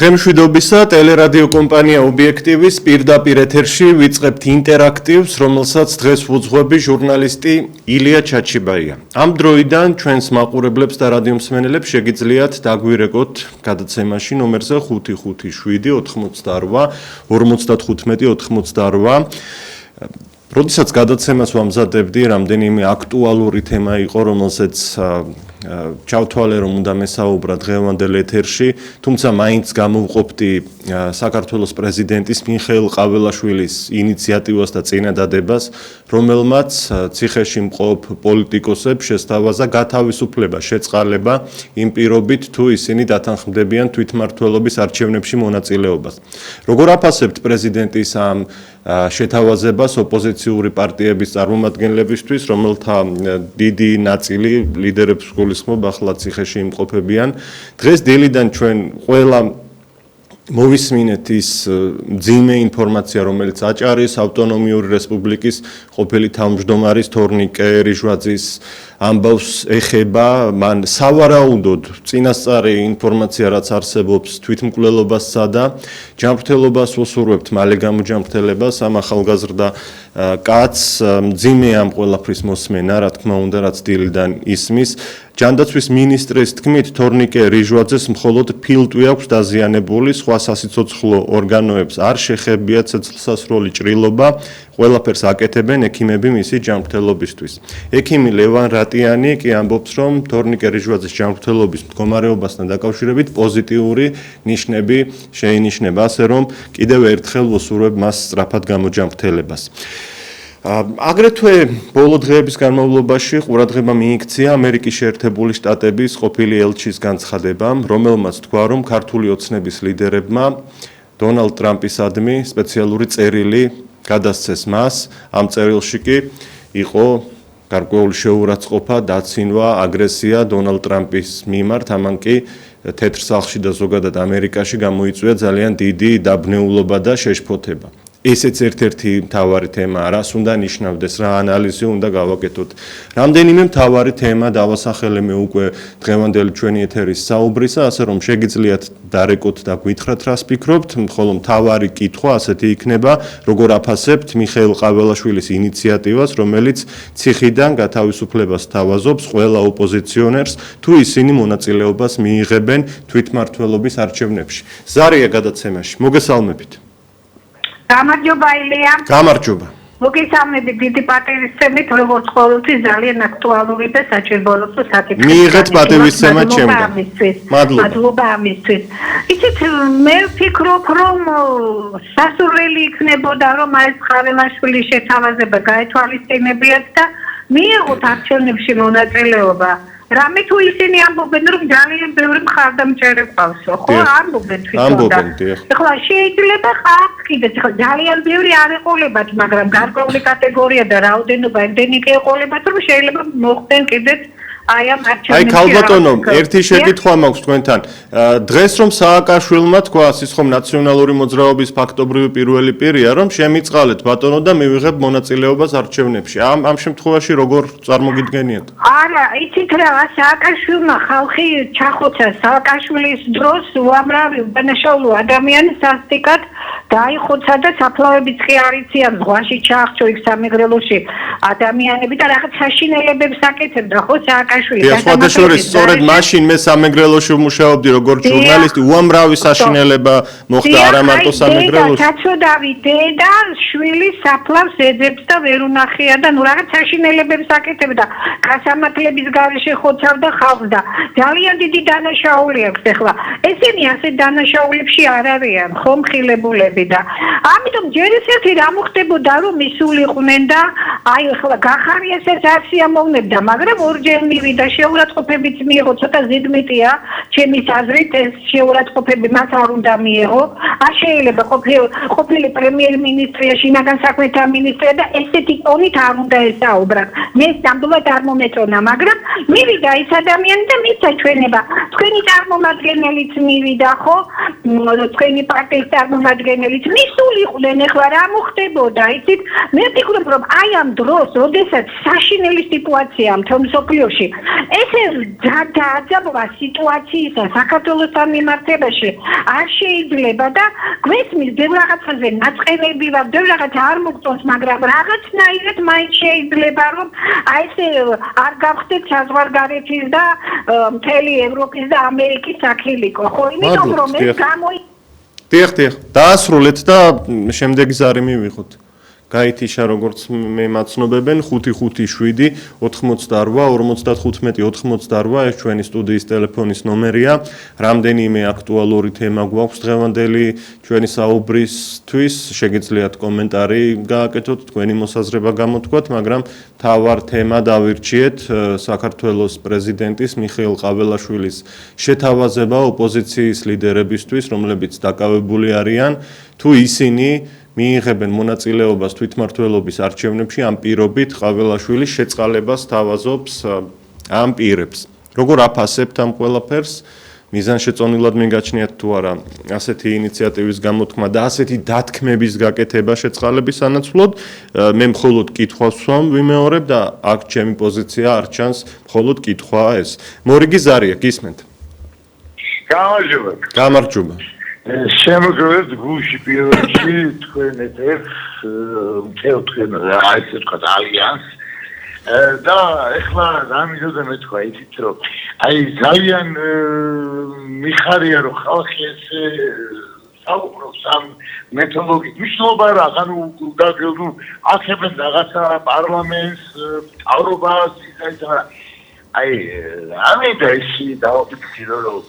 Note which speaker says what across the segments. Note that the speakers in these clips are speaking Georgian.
Speaker 1: დღემშვიდობისა ტელერადიო კომპანია ობიექტივის პირდაპირ ეთერში ვიწყებთ ინტერაქტივს, რომელსაც დღეს უძღვები ჟურნალისტი ილია ჩაჩიბაია. ამ დროიდან ჩვენს მაყურებლებს და რადიომსმენელებს შეგიძლიათ დაგვირეკოთ გადაცემაში ნომერზე 557 88 55 88. როდესაც გადაცემას ვამზადებდი, რამდენიმე აქტუალური თემა იყო, რომელზეც ჩავთვალე, რომ უნდა მესაუბრა დღევანდელ ეთერში, თუმცა მაინც გამოვყოფდი საქართველოს პრეზიდენტის მიხეილ ყაველაშვილის ინიციატივას და წინადადებას, რომელმაც ციხეში მყოფ პოლიტიკოსებს შესთავაზა გათავისუფლება, შეწყალება იმ პირობით, თუ ისინი დათანხმდებიან თვითმმართველობის არჩევნებში მონაწილეობას. როგორ აფასებთ პრეზიდენტის ამ შეთავაზებას ოპოზიციური პარტიების წარმომადგენლებისთვის, რომელთა დიდი ნაწილი ლიდერებს გულისხმობ ახლა ციხეში იმყოფებიან. დღეს დილიდან ჩვენ ყველა მოვისმინეთ ის მძიმე ინფორმაცია, რომელიც აჭარის ავტონომიური რესპუბლიკის ყოფილი თავმჯდომარის თორნიკე რიჟვაძის ამბავს ეხება, მან სავარაუდოდ წინასწარი ინფორმაცია, რაც არსებობს თვითმკვლელობასა და ჯანმრთელობას უსურვებთ მალე გამოჯანმრთელებას, ამ ახალგაზრდა კაცს მძიმე ამ ყველაფრის მოსმენა, რა თქმა უნდა, რაც დილიდან ისმის. ჯანდაცვის მინისტრის თქმით, თორნიკე რიჟვაძეს მხოლოდ ფილტვი აქვს დაზიანებული, სხვა სასიცოცხლო ორგანოებს არ შეხებიათ სიცოცხლესასროლი ჭრილობა, ყველაფერს აკეთებენ ექიმები მისი ჯანმრთელობისთვის. ექიმი ლევან რატიანი კი ამბობს, რომ თორნიკე რიჟვაძის ჯანმრთელობის მდგომარეობასთან დაკავშირებით პოზიტიური ნიშნები შეინიშნება, ასე რომ კიდევ ერთხელ ვუსურვებ მას სწრაფად გამოჯანმრთელებას. აგრეთვე ბოლო დღეების განმავლობაში ყურადღება მიიქცია ამერიკის შეერთებული შტატების ყოფილი ელჩის განცხადებამ, რომელმაც თქვა, რომ ქართული ოცნების ლიდერებმა დონალდ ტრამპისადმი სპეციალური წერილი გადასცეს მას. ამ წერილში კი იყო გარკვეული შეურაცხყოფა, დაცინვა, აგრესია დონალდ ტრამპის მიმართ, ამან კი თეთრ სახლში და ზოგადად ამერიკაში გამოიწვია ძალიან დიდი დაბნეულობა და შეშფოთება. ესეც ერთ-ერთი მთავარი თემაა, რას უნდა ნიშნავდეს, რა ანალიზი უნდა გავაკეთოთ. რამდენიმე მთავარი თემა დავასახელე მე უკვე დღევანდელი ჩვენი ეთერის საუბრისა, ასე რომ შეგიძლიათ დარეკოთ და გითხრათ, რას ფიქრობთ, ხოლო მთავარი კითხვა ასეთი იქნება, როგორ აფასებთ მიხეილ ყაველაშვილის ინიციატივას, რომელიც ციხიდან გათავისუფლებას თავაზობს ყველა ოპოზიციონერს, თუ ისინი მონაწილეობას მიიღებენ თვითმმართველობის არჩევნებში. ზარია გადაცემაში. მოგესალმებით.
Speaker 2: გამარჯობა ილია.
Speaker 1: გამარჯობა.
Speaker 2: მოგესალმებით დიდი პატივისცემით, როგორც ყოველთვის ძალიან აქტუალური და საჭიროებო საკითხი.
Speaker 1: მიიღეთ პატივისცემა ჩემგან.
Speaker 2: მადლობა ამისთვის. იცით, მე ვფიქრობ, რომ სასურველი იქნებოდა, რომ ეს ყაველაშვილის შეთავაზება გაეთვალისწინებიათ და მიიღოთ არჩევნებში მონაწილეობა. რამე თუ ისინი ამბობენ, რომ ძალიან ბევრი მხარდამჭერი ყავსო, ხო? ამბობენ თვითონ. ეხლა შეიძლება ყავთ კიდეც, ძალიან ბევრი არ ეყოლებათ, მაგრამ გარკვეული კატეგორია და რაოდენობა იმდენი კი ეყოლებათ, რომ შეიძლება მოხდნენ კიდეც აი ამ არჩევნებში.
Speaker 1: აი ქალბატონო, ერთი შეკითხვა მაქვს თქვენთან. დღეს რომ სააკაშვილმა თქვა, ის ხომ ნაციონალური მოძრაობის ფაქტობრივი პირველი პირია, რომ შემიწყალეთ ბატონო და მივიღებ მონაწილეობას არჩევნებში. ამ შემთხვევაში როგორ წარმოგიდგენიათ?
Speaker 2: არა, იცით რა, სააკაშვილმა ხალხი ჩახოცა სააკაშვილის დროს უამრავი უდანაშაულო ადამიანი სასტიკად დაიხოცა და საფლავებიც კი არ იციან, ზღვაში ჩაახჩო იქ სამეგრელოში ადამიანები და რაღაც საშინელებებს აკეთებდა, ხო სააკაშვილი.
Speaker 1: სხვადასხვა სწორედ მაშინ მე სამეგრელოში ვმუშაობდი როგორც ჟურნალისტი, უამრავი საშინელება მოხდა არა მარტო სამეგრელოში.
Speaker 2: საცოდავი დედა შვილის საფლავს ეძებს და ვერ უნახია და ნუ რაღაც საშინელებებს აკეთებდა. გასამართლების გარეშე ხოცავდა ხალხს და ძალიან დიდი დანაშაული აქვს ახლა. ესენი ასეთ დანაშაულებში არ არიან, ხო მხილებულები. ამიტომ ჯერ ისეთი რა მოხდებოდა, რომ ისულიყვნენ და აი ახლა გახარიესეს არ სიამოვნებდა, მაგრამ ორჯერ მივიდა შეურაცხყოფებიც მიიღო, ცოტა ზედმეტია ჩემის აზრით ეს შეურაცხყოფები მას არ უნდა მიიღო. არ შეიძლება ყოფილი პრემიერ-მინისტრია, შინაგან საქმეთა მინისტრია და ესეთი ტონით არ უნდა ესაუბრა. მე ნამდვილად არ მომეწონა, მაგრამ მივიდა ის ადამიანი და მისცა ჩვენება. თქვენი წარმომადგენელიც მივიდა, ხო? თქვენი პარტიის წარმომადგენელი მისული იყვნენ, ეხლა რა მოხდებოდა, იცით? მე ვფიქრობ, რომ აი ამ დროს, როდესაც საშინელი სიტუაცია მთელ მსოფლიოში, ესე დააძაბვა სიტუაციისა საქართველოსთან მიმართებაში არ შეიძლება და გვესმის ბევრ რაღაცაზე ნაწყენები ვარ, ბევრ რაღაც არ მოგწონს, მაგრამ რაღაცნაირად მაინც შეიძლება რომ აი ესე არ გავხდეთ საზღვარგარეთის და მთელი ევროპის და ამერიკის საქილიკო, ხო? იმიტომ რომ ეს
Speaker 1: დიახ, დაასრულეთ და შემდეგი ზარი მივიღოთ. გაითიშა როგორც მე მაცნობებენ 557 88 55 88 ეს ჩვენი სტუდიის ტელეფონის ნომერია. რამდენიმე აქტუალური თემა გვაქვს დღევანდელი ჩვენი საუბრისთვის. შეგიძლიათ კომენტარი გააკეთოთ, თქვენი მოსაზრება გამოთქვათ, მაგრამ თავარ თემა დავირჩიეთ საქართველოს პრეზიდენტის მიხეილ ყაველაშვილის შეთავაზება ოპოზიციის ლიდერებისთვის, რომლებიც დაკავებული არიან, თუ ისინი მიიღებენ მონაწილეობას თვითმმართველობის არჩევნებში ამ პირობით ყაველაშვილის შეწყალებას თავაზობს ამ პირებს. როგორ აფასებთ ამ ყველაფერს? მიზანშეწონილად მიგაჩნიათ თუ არა ასეთი ინიციატივის გამოთქმა და ასეთი დათქმების გაკეთება შეწყალების სანაცვლოდ? მე მხოლოდ კითხვას ვსვამ, ვიმეორებ და აქ ჩემი პოზიცია არ ჩანს, მხოლოდ კითხვაა ეს. მორიგი ზარია, გისმენთ? გამარჯობა.
Speaker 3: შემოგროვებთ გულში პირველში თქვენ ეთერს თქვენ აი ესე თქვა ალიანს და ეხლა რამიზოზე მეთქვა იცით რომ აი ძალიან მიხარია რომ ხალხი ესე საუბრობს ამ მეთოდოლოგიით მნიშვნელობა რა ანუ აქებენ რაღაცა პარლამენტს თავრობას ისა აი ამიტომ ისე დავაფიქრო რომ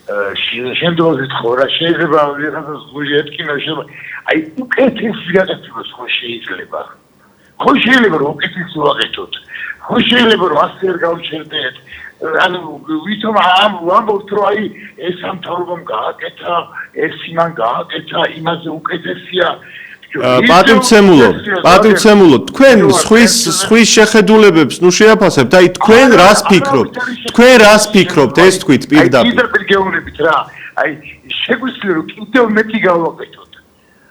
Speaker 3: შემდგომში თქორა შეიძლება ვიღაცას გული ეთქინა შეიძლება აი უკეთესი გაკეთებას ხო შეიძლება რომ უკეთესი ვაკეთოთ ხო შეიძლება რომ ასე არ გავჩერდეთ ანუ ვითომ ამბობთ რომ აი ეს სამთავრობამ გააკეთა ეს იმან გააკეთა იმაზე უკეთესია
Speaker 1: პატივცემულო, თქვენ სხვის შეხედულებებს ნუ შეაფასებთ, აი თქვენ რას ფიქრობთ, ეს თქვით პირდაპირ.
Speaker 3: პირდაპირ გეუბნებით რა, აი შეგვიძლია რომ კიდევ მეტი გავაკეთოთ.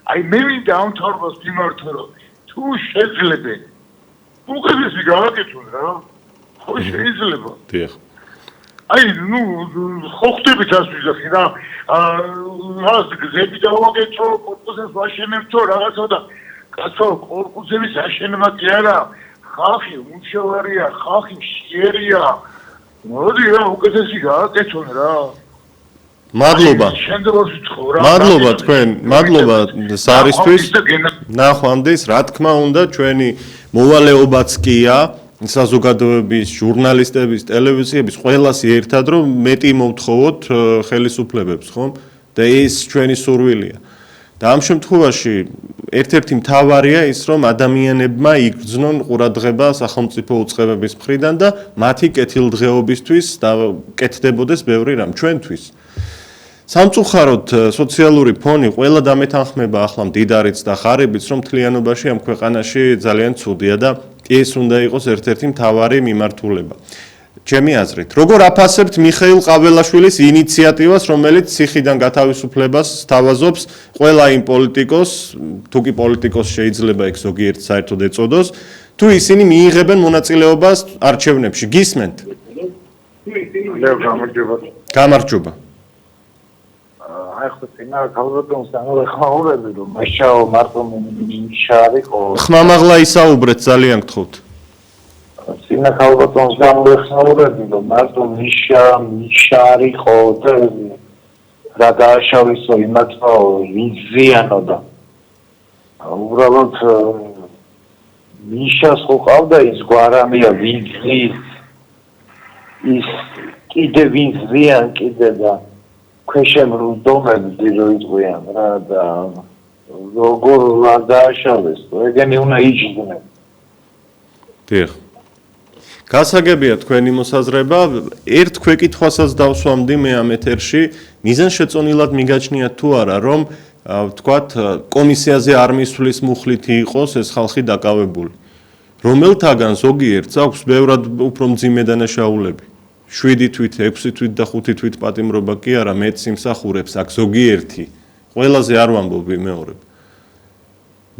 Speaker 3: აი მე მინდა ამ თავრობას მიმართო რომ თუ შეძლებენ უკეთესი გავაკეთოთ რა. ხო შეიძლება.
Speaker 1: დიახ.
Speaker 3: აი ნუ ხო ხდებით ასე ვიზახი რა რას გზები დავაგეთო კორპუსებს ვაშენებთო რაღაცა და კაცო კორპუსების აშენება კი არა ხალხი უმშევარია ხალხი მშიერია მოდი რა უკეთესი გააკეთონ რა
Speaker 1: მადლობა თქვენ სარისთვის ნახვამდის რა თქმა უნდა ჩვენი მოვალეობაც კია საზოგადოების, ჟურნალისტების, ტელევიზიების ყველას ერთად რომ მეტი მოვთხოვოთ ხელისუფლებებს, ხომ? და ეს ჩვენი სურვილია. და ამ შემთხვევაში ერთ-ერთი მთავარია ის, რომ ადამიანებმა იგრძნონ ყურადღება სახელმწიფო უწყებების მხრიდან და მათი კეთილდღეობისთვის და კეთდებოდეს ბევრი რამ ჩვენთვის. სამწუხაროდ სოციალური ფონი ყველა დამეთანხმება ახლა მდიდარიც და ხარებიც რომ მთლიანობაში ამ ქვეყანაში ძალიან ცუდია და ეს უნდა იყოს ერთ-ერთი მთავარი მიმართულება. ჩემი აზრით, როგორ აფასებთ მიხეილ ყაველაშვილის ინიციატივას, რომელიც ციხიდან გათავისუფლებას სთავაზობს ყველა იმ პოლიტიკოს, თუ კი პოლიტიკოს შეიძლება იქ ზოგიერთ საერთოდ ეწოდოს, თუ ისინი მიიღებენ მონაწილეობას არჩევნებში. გისმენთ? გამარჯობა.
Speaker 3: აი ხო წინა ქალბატონს ამოვეხმაურები რომ მაშაო მარტო ნიშარიყო
Speaker 1: ხმამაღლა ისაუბრეთ ძალიან გთხოვთ
Speaker 3: წინა ქალბატონს ამოვეხმაურები რომ მარტო ნიშარიყო და რა დააშავისო იმათო ვიზიანო და უბრალოდ ნიშას ხო ყავდა ის გვარამია ვიზის ის კიდე ვიზიან კიდე და ქვეშემრულ დომებში როიწვიან რა და როგორ არ დააშავეს ეგენი უნდა იჯდნენ
Speaker 1: დიახ გასაგებია თქვენი მოსაზრება ერთ ქვეკითხვასაც დავსვამდი მე ამ ეთერში მიზანშეწონილად მიგაჩნიათ თუ არა რომ ვთქვათ კომისიაზე არ მისვლის მუხლითი იყოს ეს ხალხი დაკავებული რომელთაგან ზოგიერთს აქვს ბევრად უფრო მძიმე დანაშაულები 7 თვით, 6 თვით და 5 თვით პატიმრობა კი არა, მეც იმსახურებს აქ ზოგიერთი. ყველაზე არ ვამბობ ვიმეორებ.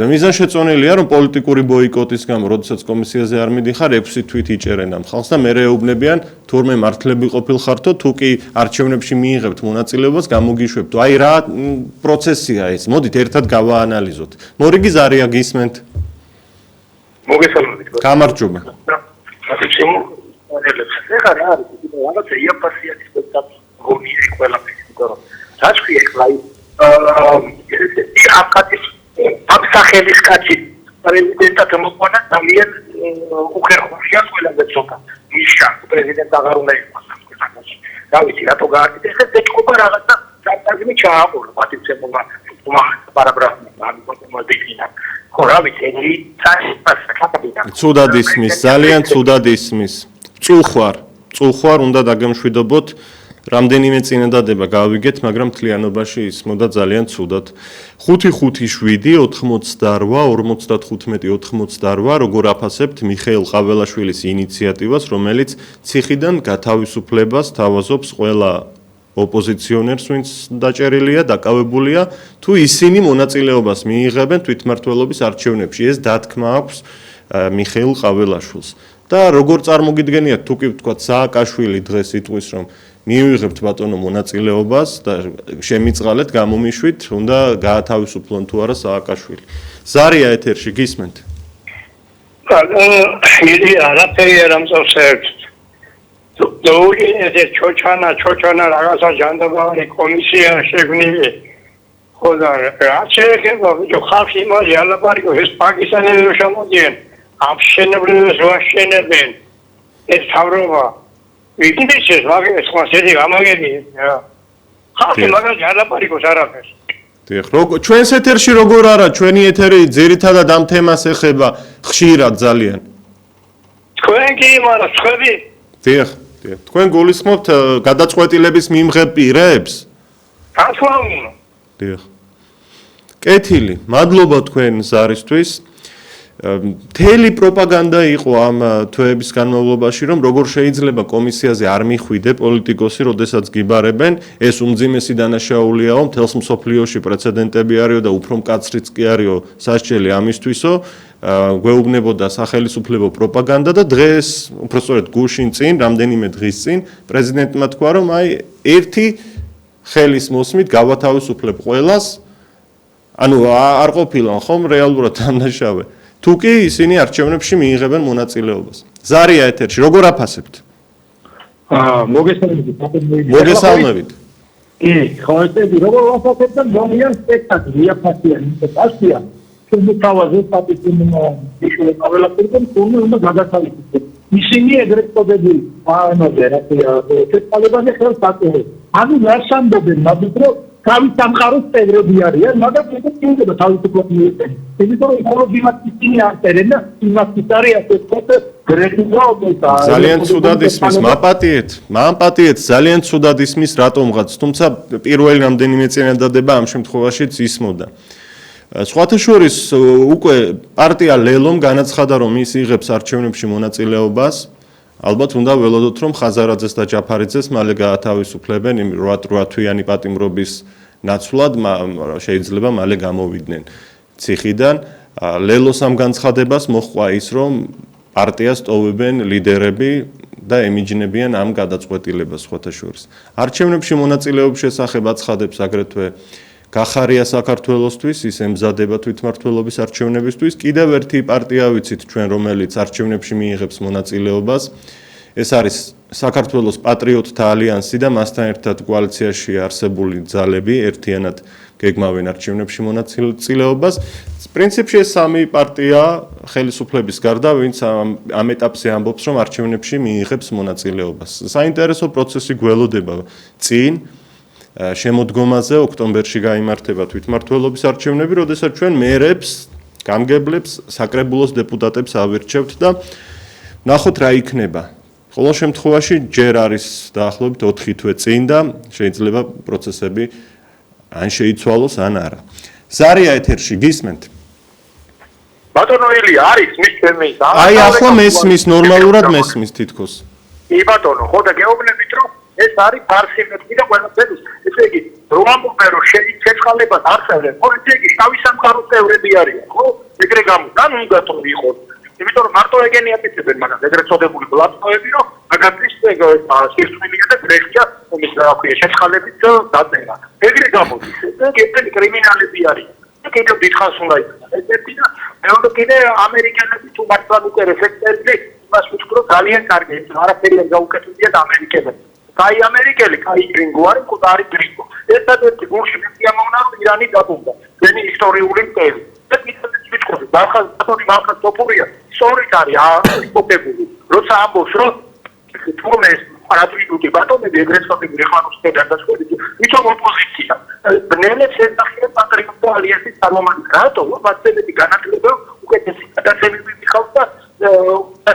Speaker 1: და მიზანშეწონილია რომ პოლიტიკური ბოიკოტის გამო, როდესაც კომისიაზე არ მიდიხარ, 6 თვით იჭერენ ამ ხალხს და მერე ეუბნებიან თურმე მართლები ყოფილხართო, თუ კი არჩევნებში მიიღებთ მონაწილეობას, გამოგიშვებთ. აი რა პროცესია ეს? მოდით ერთად გავაანალიზოთ. მორიგი ზარია გისმენთ?
Speaker 3: მოგესალმებით.
Speaker 1: გამარჯობა.
Speaker 3: ეხლა რა არის? რაღაცა იაფასიანის გონიერი ყველაფერი, იმიტომ რომ საჭირო ეხლა აკატის ამ სახელის კაცი პრეზიდენტად მოყვანა ძალიან უხერხულია ყველაზე ცოტა. მიშა პრეზიდენტ აღარ უნდა იყოს ამ ქვეყანაში. რა ვიცი, რატო გააკეთეს ეს ეთქობა რაღაცა საკაზმი ჩააყოლა პატიცემობა პარაგრაფი ამ პოტემალდიკინა. ხო რა ვიცი, იგი წასაკაპიტა.
Speaker 1: ცუდად ისმის, ძალიან ცუდად ისმის. წუხვარ უნდა დაგემშვიდობოთ. რამდენიმე წინადადება გავიგეთ, მაგრამ მთლიანობაში ისმოდა ძალიან ცუდად. 5-5-7 88 55-88 როგორ აფასებთ მიხეილ ყაველაშვილის ინიციატივას, რომელიც ციხიდან გათავისუფლებას თავაზობს ყველა ოპოზიციონერს, ვინც დაჭერილია, დაკავებულია, თუ ისინი მონაწილეობას მიიღებენ თვითმმართველობის არჩევნებში. ეს დათქმა აქვს მიხეილ ყაველაშვილს. და როგორ წარმოგიდგენიათ, თუ კი ვთქვათ, სააკაშვილი დღეს იტყვის, რომ მივიღებთ ბატონო მონაწილეობას და შემიწყალეთ, გამომიშვით, უნდა გაათავისუფლონ თუ არა სააკაშვილი. ზარია ეთერში გისმენთ?
Speaker 4: იგი არაფერი არ ამწევს. ეს ჩოჩანა რაღაცა ჯანდაბარი კომისია შექმნილი. ხო და რა შეიძლება ხალხი მოდი ალაპარაკოს, ეს პაკისტანელები შემოდიან, აფშენებლებს ვაშენებენ. ეს თავრობა ვიგინდეს ვაგეს ხმასეთი გამაგები. ხალხი მაგალითად ალაპარაკოს არაფერს.
Speaker 1: დიახ, ჩვენს ეთერში როგორ არა, ჩვენი ეთერი ძირითადად ამ თემას ეხება ხშირად ძალიან.
Speaker 4: თქვენ კი მაგრამ ხვები?
Speaker 1: დიახ. თქვენ გულისხმობთ გადაწყვეტილების მიმღებ პირებს?
Speaker 4: თქმა უნდა.
Speaker 1: დიახ. კეთილი, მადლობა თქვენ ზარისთვის. მთელი პროპაგანდა იყო ამ თვეების განმავლობაში, რომ როგორ შეიძლება კომისიაზე არ მიხვიდე პოლიტიკოსი, როდესაც გიბარებენ, ეს უმძიმესი დანაშაულიაო, მთელს მსოფლიოში პრეცედენტები არისო და უფრო მკაცრიც კი არისო სასჯელი ამისთვისო, გვეუბნებოდა სახელმწიფო პროპაგანდა და დღეს, უფრო სწორედ გუშინ წინ, რამდენიმე დღის წინ, პრეზიდენტმა თქვა, რომ აი ერთი ხელის მოსმით გავათავისუფლებ ყველას, ანუ არ ყოფილან ხომ რეალურად დანაშავე. თუ კი ისინი არჩევნებში მიიღებენ მონაწილეობას. ზარია ეთერში, როგორ აფასებთ? მოგესალმებით.
Speaker 5: კი, ხო ესე როგორ ვაფასებთ და მომიან სპექტაკლი, იაფასიანი სპექტაკლია. შემოთავაზე პატიცემო ისე ყველაფერთან თუნდაც უნდა გადათავისუფლდეს. ისინი ეგრეთ წოდებული აანოზე რა ქვია, სპექტაკლებაზე ხელს აწვევენ. ანუ რასამდობენ, მაგრამ რომ თავის სამყაროს წევრები არიან, მაგრამ ეს კიდევ თავისუფლად მიეწენ. იმიტომ რომ მხოლოდ იმას ისინი არწერენ და იმას იტარია ეს გრეთუა
Speaker 1: ძალიან ცუდად ისმის, მაპატიეთ, ძალიან ცუდად ისმის რატომღაც, თუმცა პირველი რამდენიმე წინადადება ამ შემთხვევაშიც ისმოდა. სხვათა შორის უკვე პარტია ლელომ განაცხადა, რომ ის იღებს არჩევნებში მონაწილეობას. ალბათ უნდა ველოდოთ, რომ ხაზარაძეს და ჯაფარიძეს მალე გაათავისუფლებენ იმ 8 თვიანი პატიმრობის ნაცვლად, შეიძლება მალე გამოვიდნენ ციხიდან. ლელოს ამ განცხადებას მოჰყვა ის, რომ პარტიას ტოვებენ ლიდერები და ემიჯნებიან ამ გადაწყვეტილებას სხვათა შორის. არჩევნებში მონაწილეობის შესახებ აცხადებს აგრეთვე გახარია საქართველოსთვის, ის ემზადება თვითმმართველობის არჩევნებისთვის. კიდევ ერთი პარტია ვიცით ჩვენ, რომელიც არჩევნებში მიიღებს მონაწილეობას. ეს არის საქართველოს პატრიოტთა ალიანსი და მასთან ერთად კოალიციაში არსებული ძალები ერთიანად გეგმავენ არჩევნებში მონაწილეობას. პრინციპში ეს სამი პარტია ხელისუფლების გარდა, ვინც ამ ეტაპზე ამბობს, რომ არჩევნებში მიიღებს მონაწილეობას. საინტერესო პროცესი გველოდება წინ. შემოდგომაზე ოქტომბერში გაიმართება თვითმმართველობის არჩევნები, როდესაც ჩვენ მერებს, გამგებლებს, საკრებულოს დეპუტატებს ავირჩევთ და ნახოთ რა იქნება. ყოველ შემთხვევაში ჯერ არის დაახლოებით 4 თვე წინ და შეიძლება პროცესები ან შეიცვალოს, ან არა. ზარია ეთერში გისმენთ?
Speaker 3: ბატონო ელი არის მის თემის.
Speaker 1: აი ახლა მესმის, ნორმალურად მესმის თითქოს.
Speaker 3: კი ბატონო, ხო და გეუბნებით რომ ეს არის ბარსიმეთკი და ყველაფერი. ესე იგი, რომ ამბობენ რომ შეწყალებას არსებობს პოლიცია კი თავის სამყაროს წევრები არიან ხო ეგრე გამოდან უნდა თუ იყოს იმიტომ რომ მარტო ეგენი აკეთებენ მაგას ეგრეთ წოდებული ბლატოები რომ მაგათის სირცხვილია და გრეხია ის რა ქვია შეწყალებით დაწერა ეგრე გამოდის ეგენი კრიმინალები არიან კიდევ დიდხანს უნდა იყოს ესეთი და მეორე კიდე ამერიკელები თუ მართლაც უკვე რეფექტერები იმას ვთქვი ძალიან კარგი ეს არაფერი არ გაუკეთებია და ამერიკელები კაი ამერიკელი კაი გრინგო არის კუდარი გრინგო ერთადერთი გულში მიამოვნა რომ ირანი დაბუნდა ძენი ისტორიული მტერი და კიდევ ვიტყოდი მალხა ტოპურია სწორით არის იპოფებული როცა ამბობს რომ თურმე არაფრიდუდი ბატონები ეგრეთ წოდებული ეხლანოსთან გადასვლით ვითომ ოპოზიცია ბნელებს ეთახია პატრიოტთა ალიანსის წარმომადგენლები რატო მათები განათლება უკეთესი გადაცემები მიხავს და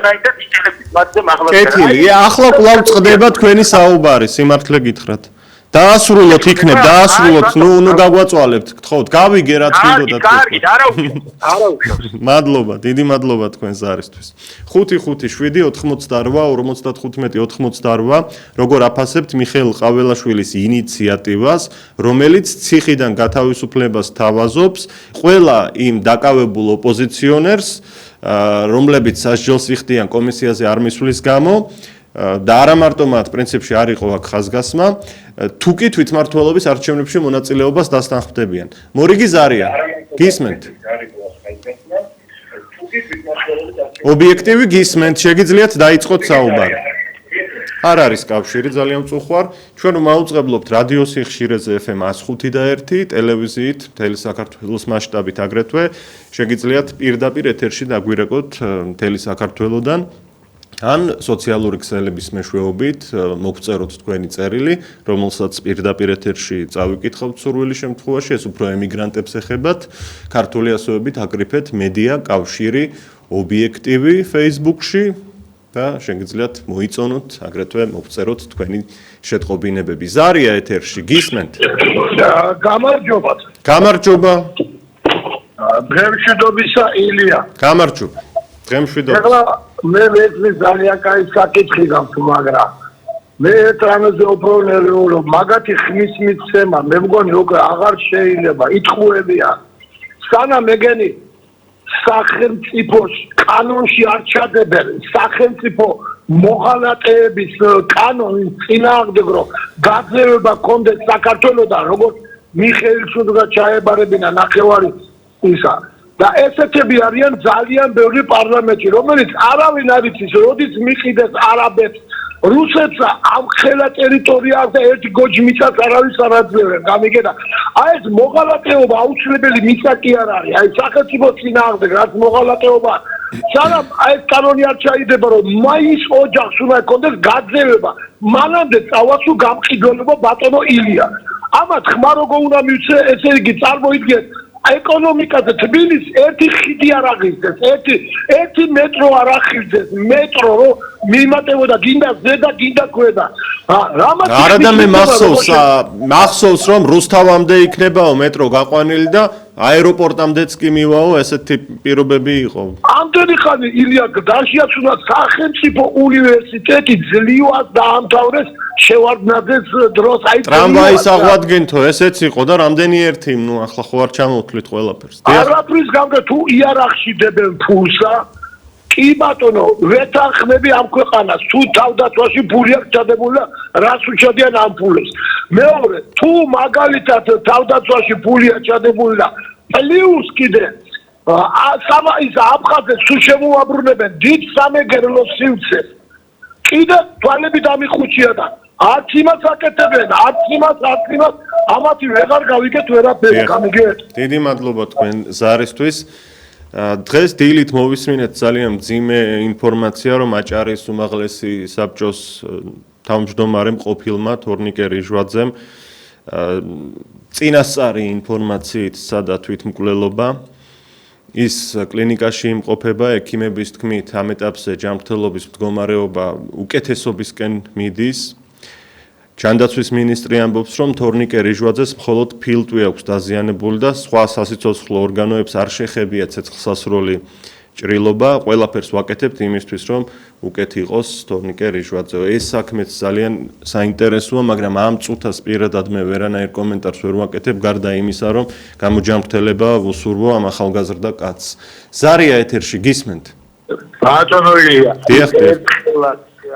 Speaker 3: დაიწყო ინტელექტის მათზე მაღლა
Speaker 1: კეთილი ახლა კვლავ წყდება თქვენი საუბარი სიმართლე გითხრათ დაასრულოთ იქნებ დაასრულოთ ნუ გაგვაწვალებთ გთხოვთ გავიგე რა თქინდოდათ
Speaker 3: კარგი არაუშავს
Speaker 1: მადლობა დიდი მადლობა თქვენს არისთვის 5-5-7-88-95-98 როგორ აფასებთ მიხეილ ყაველაშვილის ინიციატივას რომელიც ციხიდან გათავისუფლებას თავაზობს ყველა იმ დაკავებულ ოპოზიციონერს რომლებიც სასჯელს იხდიან კომისიაზე არ მისვლის გამო და არა მარტო მათ პრინციპში არ იყო აქ ხაზგასმა თუ კი თვითმმართველობის არჩევნებში მონაწილეობას დასთანხმდებიან მორიგი ზარია გისმენთ ობიექტივი გისმენთ შეგიძლიათ დაიწყოთ საუბარი არ არის კავშირი ძალიან მწუხვარ ჩვენ რომ აუწყებლობთ რადიო სიხშირეზე FM 105.1 ტელევიზიით მთელი საქართველოს მასშტაბით აგრეთვე შეგიძლიათ პირდაპირ ეთერში დაგვირეკოთ მთელი საქართველოსდან ან სოციალური ქსელების მეშვეობით მოგწეროთ თქვენი წერილი, რომელსაც პირდაპირ ეთერში წავიკითხავთ სურვილი შემთხვევაში, ეს უფრო ემიგრანტებს ეხებათ, ქართული ასოებით აკრიფეთ მედია კავშირი ობიექტივი Facebook-ში და შეგიძლიათ მოიწონოთ, აგრეთვე მოგწეროთ თქვენი შეტყობინებები. ზარია ეთერში, გისმენთ?
Speaker 5: გამარჯობა.
Speaker 1: გამარჯობა.
Speaker 5: დღემშვიდობისა ილია.
Speaker 1: გამარჯობა. დღემშვიდობა.
Speaker 5: ეხლა მე ვეცი ძალიან კაი საკითხი გაქვს, მაგრამ მე ტრანზიტ ოპრონერი რომ მაგათი ხმის მიცემა მე მგონი უკვე აღარ შეიძლება ითხოვებია. სანამ მეგენი სახელმწიფოს კანონში არ ჩადებენ სახელმწიფო მოღალატეების კანონის წინააღმდეგ რომ გაძლიერება კონდეს საქართველოსთან როგორც მიხეილ შუდრა ჩაებარებინა ნახევარი ისა და ესეთები არიან ძალიან ბევრი პარლამენტში რომელიც არავინ არ იცის როდის მიყიდეს არაბებს რუსეთს ამ ხელა ტერიტორიაზე ერთი გოჯმიცაც არავის არ აძლევენ გამიგედა აი ეს მოღალატეობა აუცილებელი მიწა კი არ არის აი სახელმწიფო წინააღმდეგ რაც მოღალატეობა სანამ აი ეს კანონი არ ჩაიდება რომ მაის ოჯახს უნდა კონდეს გაძლიერება მანამდე წავასო გამყიდველობა ბატონო ილია ამათ ხმა როგორ უნდა მივცე ესე იგი წარმოიდგინეთ ეკონომიკაზე თბილისს ერთი ხიდი არ აღიზდეს, ერთი მეტრო არ აღიზდეს, მეტრო რომ მიმატებოდა გინდა ზედა, გინდა ქვედა.
Speaker 1: არა და მე მახსოვს რომ რუსთავამდე იქნებაო მეტრო გაყვანილი და აეროპორტამდეც კი მივაო, ესეთი პირობები იყო.
Speaker 5: ამდენი ხანი ილია დაშიაცუნა სახელმწიფო უნივერსიტეტი ძლივად დაამთავრეს შევარდნაძეს დროს აი
Speaker 1: ტრამვაის აღვადგინთო ესეც იყო და რამდენი ერთი ნუ ახლა ხო არ ჩამოვთვლით ყველაფერს
Speaker 5: არაფრის გამგე თუ იარაღში დებენ ფულსა კი ბატონო ვეთანხმები ამ ქვეყანას თუ თავდაცვაში ფული აქვს ჩადებული რას უჩადიან ამ ფულს მეორე თუ მაგალითად თავდაცვაში ფულია ჩადებული და პლუს კიდე ის აფხაზებს თუ შემოაბრუნებენ დიდ სამეგრელოს სივრცეს კიდე თვალები დამიხუჩია და არც იმას აკეთებენ, არც იმას, ამათი ვეღარ გავიგეთ ვერაფერი, გამიგეთ?
Speaker 1: დიდი მადლობა თქვენ ზარისთვის. დღეს დილით მოვისმინეთ ძალიან მძიმე ინფორმაცია, რომ აჭარის უმაღლესი საბჭოს თავმჯდომარემ ყოფილმა თორნიკე რიჟვაძემ წინასწარი ინფორმაციით სცადა თვითმკვლელობა. ის კლინიკაში იმყოფება, ექიმების თქმით, ამ ეტაპზე ჯანმრთელობის მდგომარეობა უკეთესობისკენ მიდის. ჯანდაცვის მინისტრი ამბობს, რომ თორნიკე რიჟვაძეს მხოლოდ ფილტვი აქვს დაზიანებული და სხვა სასიცოცხლო ორგანოებს არ შეხებია ცეცხლსასროლი ჭრილობა, ყველაფერს ვაკეთებთ იმისთვის, რომ უკეთ იყოს თორნიკე რიშვაძე. ეს საქმეც ძალიან საინტერესოა, მაგრამ ამ წუთას პირადად მე ვერანაირ კომენტარს ვერ ვაკეთებ, გარდა იმისა, რომ გამოჯანმრთელება ვუსურვო ამ ახალგაზრდა კაცს. ზარია ეთერში გისმენთ?
Speaker 3: ბატონო ილია.
Speaker 1: დიახ.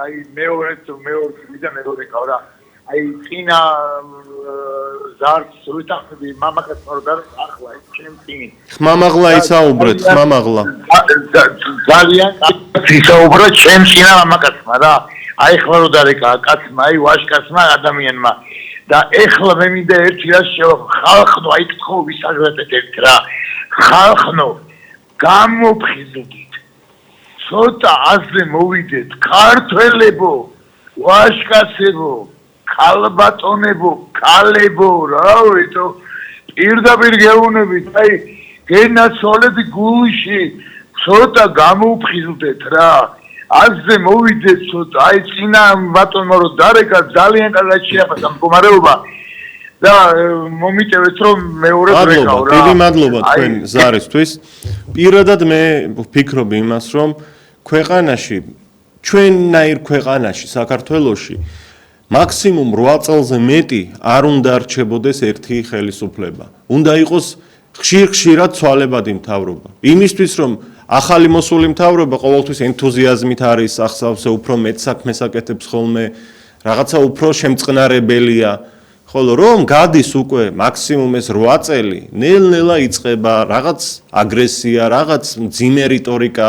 Speaker 3: აი მეორე მეორე ყავ რა. აი წინა ზარს ვიტახები მამაკაც მორდა ახლა ჩემ წინ.
Speaker 1: ხმამაღლა ისაუბრეთ, ხმამაღლა.
Speaker 3: ძალიან ისაუბრა ჩემ წინა მამაკაცმა რა. აი ხლა რო დარეკა კაცმა, აი ვაშკაცმა ადამიანმა. და ეხლა მე მინდა ერთი რას ხალხნო აი თხო ვისაგრეთეთ ერთ რა. ხალხნო გამოფხიზდით. ცოტა აზრე მოვიდეთ ქართველებო, ვაშკაცებო, ქალბატონებო, ქალებო, რა ვიცი, პირდაპირ გეუბნებით, აი გენაცვალეთ გულში, ცოტა გამოფხიზდეთ რა. აზრე მოვიდეთ ცოტა, აი წინა ბატონმა რო დარეკა ძალიან კარგად შეაფასა მდგომარეობა და მომიტევეთ რომ მეორე რეკავ რა.
Speaker 1: დიდი მადლობა თქვენ ზარისთვის. პირადად მე ვფიქრობ იმას, რომ ქვეყანაში, ჩვენნაირ ქვეყანაში, საქართველოში მაქსიმუმ 8 წელზე მეტი არ უნდა რჩებოდეს ერთი ხელისუფლება. უნდა იყოს ხშირად ცვალებადი მთავრობა. იმისთვის რომ ახალი მოსული მთავრობა ყოველთვის ენთუზიაზმით არის ახსავსე, უფრო მეტ საქმეს აკეთებს ხოლმე, რაღაცა უფრო შემწყნარებელია. ხოლო რომ გადის უკვე მაქსიმუმ ეს 8 წელი, ნელ-ნელა იწყება რაღაც აგრესია, რაღაც მძიმე რიტორიკა,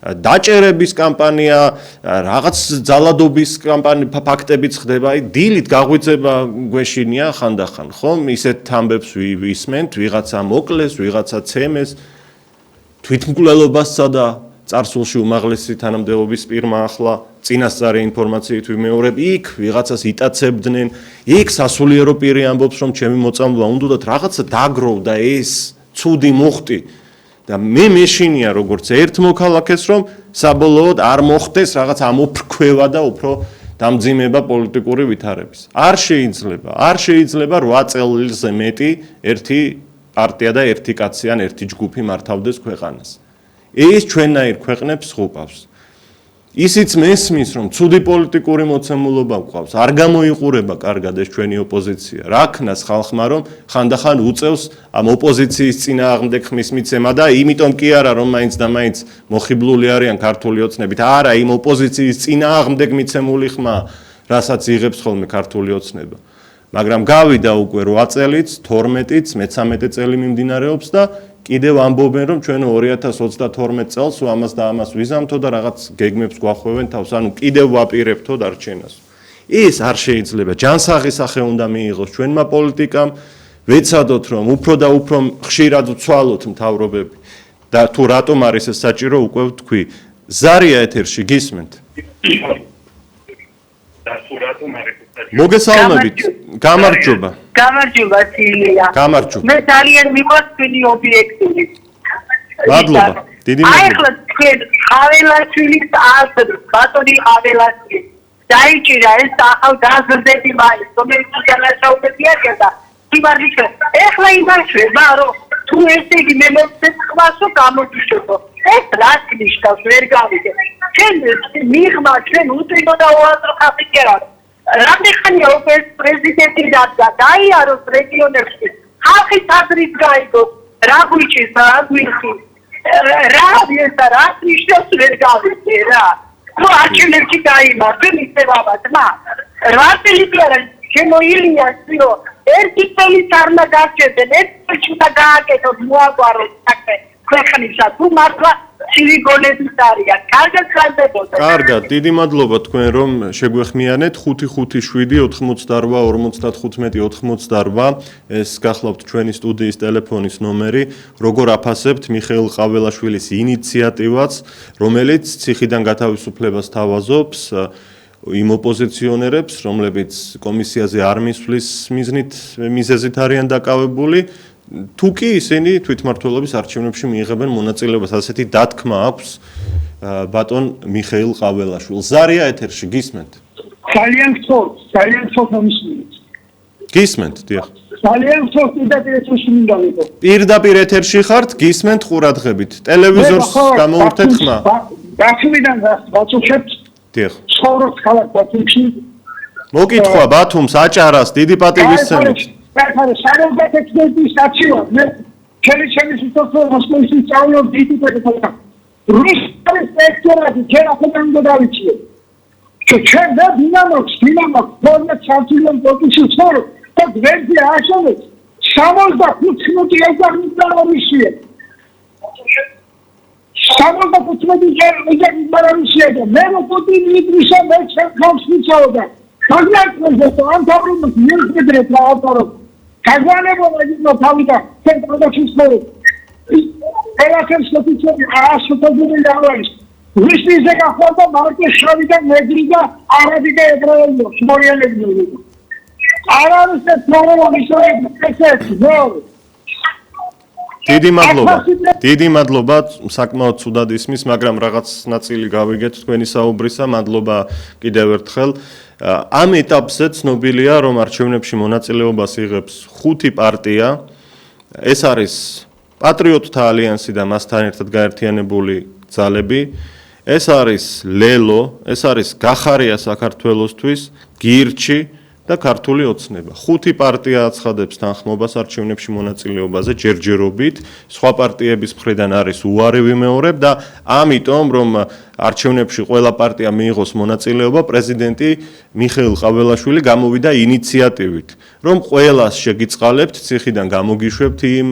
Speaker 1: დაჭერების კამპანია, რაღაც ძალადობის კამპანია, ფაქტებიც ხდება, აი დილით გაღვიძება გვეშინია ხანდახან, ხომ? ისეთ ამბებს ვისმენთ, ვიღაცა მოკლეს, ვიღაცა ცემეს, თვითმკვლელობასა და წარსულში უმაღლესი თანამდებობის პირმა ახლა წინასწარი ინფორმაციით ვიმეორებ, იქ ვიღაცას იტაცებდნენ, იქ სასულიერო პირი ამბობს, რომ ჩემი მოწამვლა უნდათ რაღაცა დაგროვდა ეს ცუდი მუხტი და მე მეშინია როგორც ერთ მოქალაქეს, რომ საბოლოოდ არ მოხდეს რაღაც ამოფრქვევა და უფრო დამძიმება პოლიტიკური ვითარების. არ შეიძლება 8 წელზე მეტი ერთი პარტია და ერთი კაცი ან ერთი ჯგუფი მართავდეს ქვეყანას. ეს ჩვენნაირ ქვეყნებს ხუპავს. ისიც მესმის, რომ ცუდი პოლიტიკური მოცემულობა გვყავს, არ გამოიყურება კარგად ეს ჩვენი ოპოზიცია. რა ქნას ხალხმა, რომ ხანდახან უწევს ამ ოპოზიციის წინააღმდეგ ხმის მიცემა და იმიტომ კი არა, რომ მაინც და მაინც მოხიბლული არიან ქართული ოცნებით, არა, იმ ოპოზიციის წინააღმდეგ მიცემული ხმა, რასაც იღებს ხოლმე ქართული ოცნება. მაგრამ გავიდა უკვე 8 წელიც, 12-იც, 13 წელი მიმდინარეობს და კიდევ ამბობენ, რომ ჩვენ 2032 წელს ამას და ამას ვიზამთო და რაღაც გეგმებს გვახვევენ თავს, ანუ კიდევ ვაპირებთო დარჩენას. ეს არ შეიძლება, ჯანსაღი სახე უნდა მიიღოს ჩვენმა პოლიტიკამ, ვეცადოთ, რომ უფრო და უფრო ხშირად ვცვალოთ მთავრობები და თუ რატომ არის ეს საჭირო, უკვე ვთქვი. ზარია ეთერში გისმენთ? მოგესალმებით. გამარჯობა.
Speaker 6: გამარჯობა სილია.
Speaker 1: გამარჯობა.
Speaker 6: მე ძალიან მიყვარს ობიექტივი.
Speaker 1: მადლობა. დიდი მადლობა.
Speaker 6: აი ახლა თქვენ ხაველაშვილის აზრს, ბატონი ხაველაშვილი. დაიჭირა ეს ახალგაზრდები მაინც, რომელიც დანაშაულებია და იმარჯვე. ეხლა იმარჯვება, რომ თუ ესე იგი მე მოვცეთ ხვასო გამოდიშო. ეს რას ნიშნავს ვერ გავიგე. ჩვენ მიღმა ჩვენ უტვინო და უაზრო ხალხი კერა. რამდენხანია ეს პრეზიდენტი დაიაროს რეგიონებში. ხალხი თადრით გაიგო. რა გვიჭირს, რა გვიხის. რა ნიშნავს ვერ გავიგე რა. ხო არჩევნებში გაიმარჯვენ ისევაბათმა. 8 წელი არა ჩემო ილიასიო ერთი წელი თარმა გარჩევდნენ ერთ წელს უნდა გააკეთოთ მოაგვაროს საქმე ქვეყნისა თუ მართლა ცივიგონების არიან კარგად ხარდებოდა.
Speaker 1: კარგად, დიდი მადლობა თქვენ რომ შეგვეხმიანეთ 557-88-95-88 ეს გახლავთ ჩვენი სტუდიის ტელეფონის ნომერი. როგორ აფასებთ მიხეილ ყაველაშვილის ინიციატივას, რომელიც ციხიდან გათავისუფლებას თავაზობს იმ ოპოზიციონერებს, რომლებიც კომისიაზე არ მისვლის მიზეზით არიან დაკავებული, თუ კი ისინი თვითმმართველობის არჩევნებში მიიღებენ მონაწილეობას, ასეთი დათქმა აქვს ბატონ მიხეილ ყაველაშვილს. ზარია ეთერში გისმენთ?
Speaker 5: ძალიან გწოლს მომისმინეთ.
Speaker 1: გისმენთ, დიახ.
Speaker 5: ძალიან სოციალისტური მინდა ვიყო.
Speaker 1: პირდაპირ ეთერში ხართ, გისმენთ ყურადღებით. ტელევიზორს გამოურთეთ ხმა.
Speaker 5: ბათუმიდან ვაწუხებთ.
Speaker 1: დიახ.
Speaker 5: ცხოვრობ ქალაქ ბათუმში.
Speaker 1: მოკითხვა ბათუმს აჭარას დიდი პატივისცემით.
Speaker 5: ახლა საერთოდ ექსპერტის სტაცია მე ჩემი სიტუაცია მოსკოვის სწავლობ დიპუტატად. რუსეთის სექტორად ჯერახიდან გადავიჭირე. ჩვენ და დინამოს ფორმე ჩართულობ პოზიციაში ცხოვრობ და გვერდზე აშენეთ 75 ექრანი დაარიშია. 75 ექრანი დაარიშია და მე პუტინი იტრისა მე ჩემს ვიცავდა. მაგალითად ამ თავრობის მიეძებდეთ რა ავტორო. გაგვანებოა ის თავიდა ცენტრალში ცხოვრობ. ელახებს სოციალური ასოციაციური დავალის. ვისიზე გახდა მარკე შავი და მეგრი და არაბი და ებრაელი შემორიალებული. არ არის ეს მორალური ესეთი ნო.
Speaker 1: დიდი მადლობა, საკმაოდ ცუდად ისმის, მაგრამ რაღაც ნაწილი გავიგეთ თქვენი საუბრისა, მადლობა კიდევ ერთხელ. ამ ეტაპზე ცნობილია, რომ არჩევნებში მონაწილეობას იღებს 5 პარტია. ეს არის პატრიოტთა ალიანსი და მასთან ერთად გაერთიანებული ძალები. ეს არის ლელო, ეს არის გახარია საქართველოსთვის, გირჩი და ქართული ოცნება. 5 პარტია აცხადებს თანხმობას არჩევნებში მონაწილეობაზე ჯერჯერობით, სხვა პარტიების მხრიდან არის უარი ვიმეორებ და ამიტომ რომ არჩევნებში ყველა პარტია მიიღოს მონაწილეობა, პრეზიდენტი მიხეილ ყაველაშვილი გამოვიდა ინიციატივით, რომ ყველას შეგიწყალებთ, ციხიდან გამოგიშვებთ იმ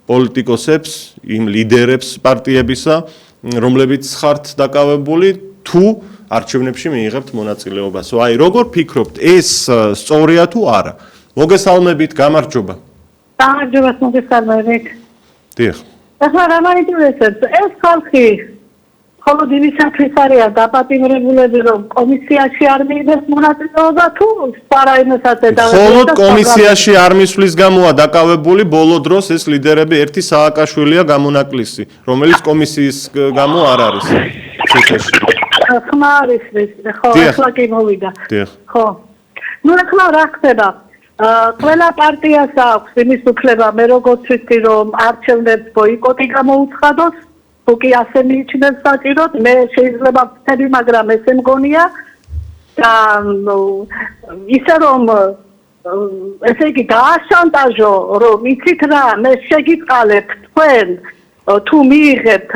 Speaker 1: პოლიტიკოსებს, იმ ლიდერებს პარტიებისა, რომლებიც ხართ დაკავებული თუ არჩევნებში მიიღებთ მონაწილეობას. აი, როგორ ფიქრობთ, ეს სწორია თუ არა? მოგესალმებით, გამარჯობა.
Speaker 2: გამარჯობა, მოგესალმებით.
Speaker 1: დიახ.
Speaker 2: ახლა რა მაინტერესებს, ეს ხალხი მხოლოდ იმისათვის არის დაპატიმრებულები, რომ კომისიაში არ მიიღებს მონაწილეობა თუ სხვა რაიმესაც ედავებს?
Speaker 1: მხოლოდ კომისიაში არ მისვლის გამოა დაკავებული, ბოლო დროს ეს ლიდერები ერთი სააკაშვილია გამონაკლისი, რომელიც კომისიის გამო არ არის ციხეში.
Speaker 2: ხმა არის ეს, ხო, ახლა კი მოვიდა. ხო. ნუ ახლა რა ხდება? ყველა პარტიას აქვს იმის უფლება, მე როგორც ვიცი, რომ არჩევნებს ბოიკოტი გამოუცხადოს, თუ კი ასე მიიჩნევს საჭიროდ, მე შეიძლება ვთქვი, მაგრამ ესე მგონია და ისე რომ ესე იგი დააშანტაჟო, რომ იცით რა, მე შეგიწყალებ თქვენ თუ მიიღებთ